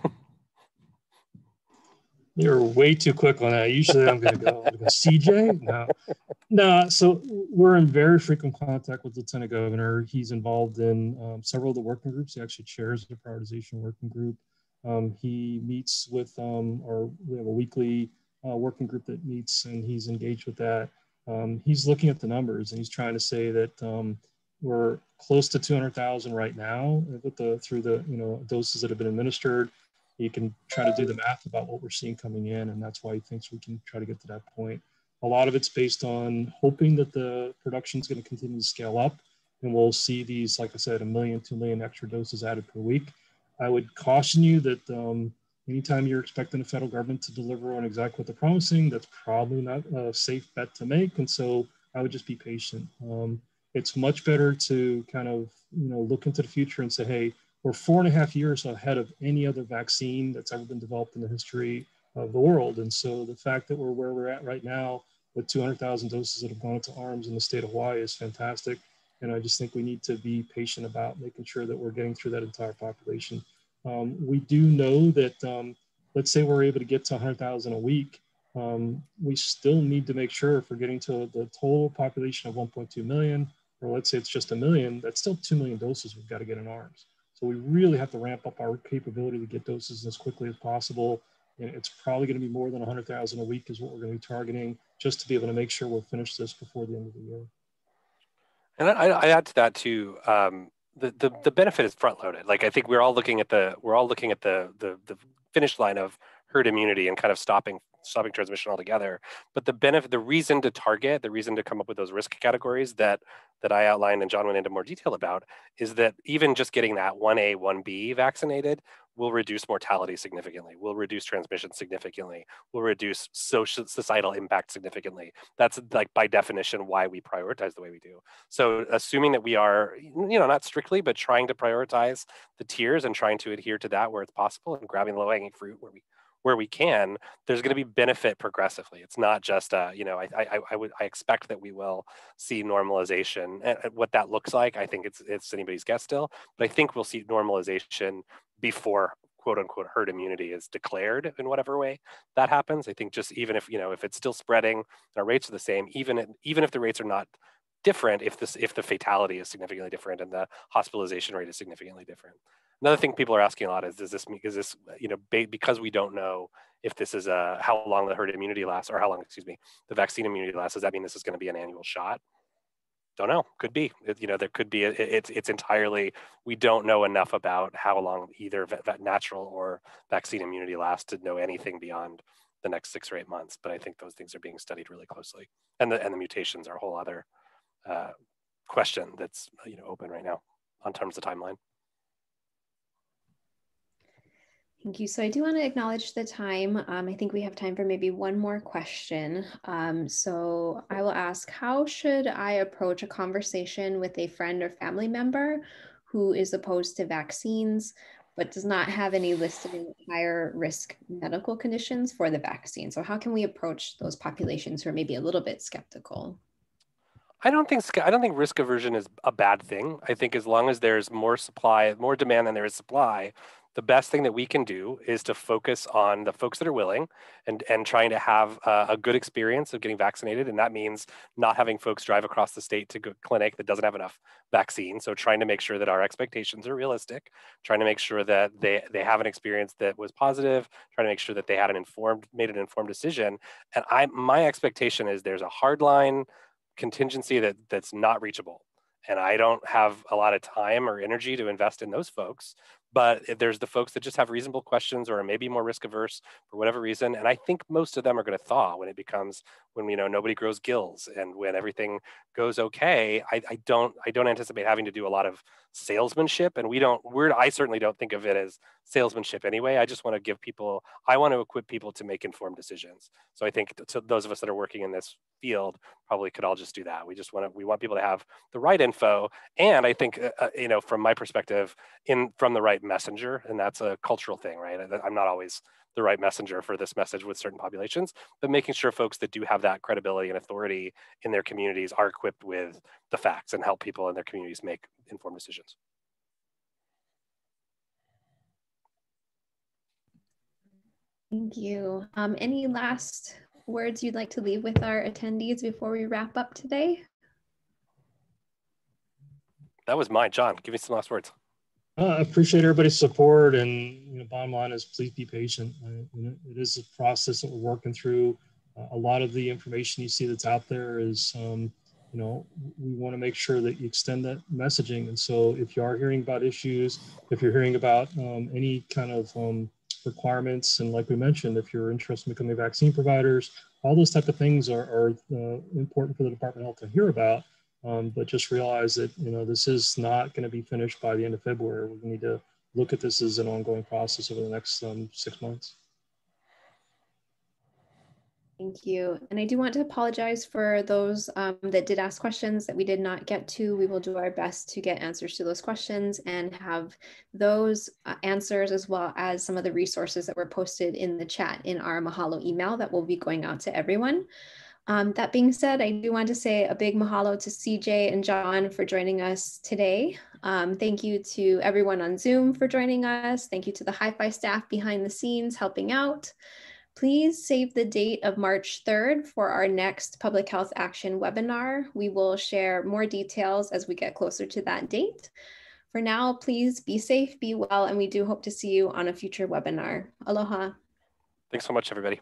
You're way too quick on that. Usually I'm going to go CJ? No. So we're in very frequent contact with Lieutenant Governor. He's involved in several of the working groups. He actually chairs the prioritization working group. He meets with, or we have a weekly working group that meets, and he's engaged with that. He's looking at the numbers, and he's trying to say that we're close to 200,000 right now through the doses that have been administered. You can try to do the math about what we're seeing coming in, and that's why he thinks we can try to get to that point. A lot of it's based on hoping that the production is going to continue to scale up. and we'll see these, like I said, 1 million, 2 million extra doses added per week. I would caution you that anytime you're expecting the federal government to deliver on exactly what they're promising, that's probably not a safe bet to make. And so I would just be patient. It's much better to kind of, look into the future and say, hey, we're 4.5 years ahead of any other vaccine that's ever been developed in the history of the world. And so the fact that we're where we're at right now with 200,000 doses that have gone into arms in the state of Hawaii is fantastic. And I just think we need to be patient about making sure that we're getting through that entire population. We do know that, let's say we're able to get to 100,000 a week, we still need to make sure if we're getting to the total population of 1.2 million, or let's say it's just 1 million, that's still 2 million doses we've got to get in arms. So we really have to ramp up our capability to get doses as quickly as possible. And it's probably going to be more than 100,000 a week is what we're going to be targeting, just to be able to make sure we'll finish this before the end of the year. And I add to that too. The benefit is front loaded. Like I think we're all looking at the finish line of herd immunity and kind of stopping transmission altogether. But the benefit, the reason to target, the reason to come up with those risk categories that I outlined and John went into more detail about is that even just getting that 1A, 1B vaccinated will reduce mortality significantly, will reduce transmission significantly, will reduce societal impact significantly. That's like by definition why we prioritize the way we do. So assuming that we are, not strictly, but trying to prioritize the tiers and trying to adhere to that where it's possible and grabbing the low-hanging fruit where we can, there's going to be benefit progressively. It's not just, I expect that we will see normalization. And what that looks like, I think it's anybody's guess still, but I think we'll see normalization before quote unquote herd immunity is declared in whatever way that happens. I think just even if, if it's still spreading and our rates are the same, even if the rates are not different, if the fatality is significantly different and the hospitalization rate is significantly different. Another thing people are asking a lot is because we don't know if this is how long the herd immunity lasts or how long, the vaccine immunity lasts, does that mean this is going to be an annual shot? Don't know. Could be. There could be. It's entirely. We don't know enough about how long either natural or vaccine immunity lasts to know anything beyond the next 6 or 8 months. But I think those things are being studied really closely, and the mutations are a whole other question that's open right now on terms of timeline. Thank you. So I do want to acknowledge the time. I think we have time for maybe one more question. So I will ask, how should I approach a conversation with a friend or family member who is opposed to vaccines, but does not have any listed higher risk medical conditions for the vaccine? So how can we approach those populations who are maybe a little bit skeptical? I don't think risk aversion is a bad thing. I think as long as there's more demand than there is supply, the best thing that we can do is to focus on the folks that are willing and trying to have a good experience of getting vaccinated. And that means not having folks drive across the state to a clinic that doesn't have enough vaccine. So trying to make sure that our expectations are realistic, trying to make sure that they have an experience that was positive, trying to make sure that they had made an informed decision. And my expectation is there's a hard line contingency that's not reachable. And I don't have a lot of time or energy to invest in those folks. But there's the folks that just have reasonable questions or are maybe more risk averse for whatever reason. And I think most of them are going to thaw when nobody grows gills and when everything goes okay. I don't anticipate having to do a lot of salesmanship, and I certainly don't think of it as salesmanship anyway. I just want to equip people to make informed decisions. So I think those of us that are working in this field probably could all just do that. We want people to have the right info, and I think from my perspective, from the right messenger, and that's a cultural thing, right? I'm not always the right messenger for this message with certain populations, but making sure folks that do have that credibility and authority in their communities are equipped with the facts and help people in their communities make informed decisions. Thank you. Any last words you'd like to leave with our attendees before we wrap up today? That was mine. John, give me some last words. I appreciate everybody's support, and bottom line is please be patient. It is a process that we're working through. A lot of the information you see that's out there is, we want to make sure that you extend that messaging. And so if you are hearing about issues, if you're hearing about any kind of requirements, and like we mentioned, if you're interested in becoming vaccine providers, all those type of things are important for the Department of Health to hear about. But just realize that, this is not going to be finished by the end of February. We need to look at this as an ongoing process over the next 6 months. Thank you. And I do want to apologize for those that did ask questions that we did not get to. We will do our best to get answers to those questions and have those answers, as well as some of the resources that were posted in the chat in our Mahalo email that will be going out to everyone. That being said, I do want to say a big mahalo to CJ and John for joining us today. Thank you to everyone on Zoom for joining us. Thank you to the HIPHI staff behind the scenes helping out. Please save the date of March 3rd for our next Public Health Action webinar. We will share more details as we get closer to that date. For now, please be safe, be well, and we do hope to see you on a future webinar. Aloha. Thanks so much, everybody.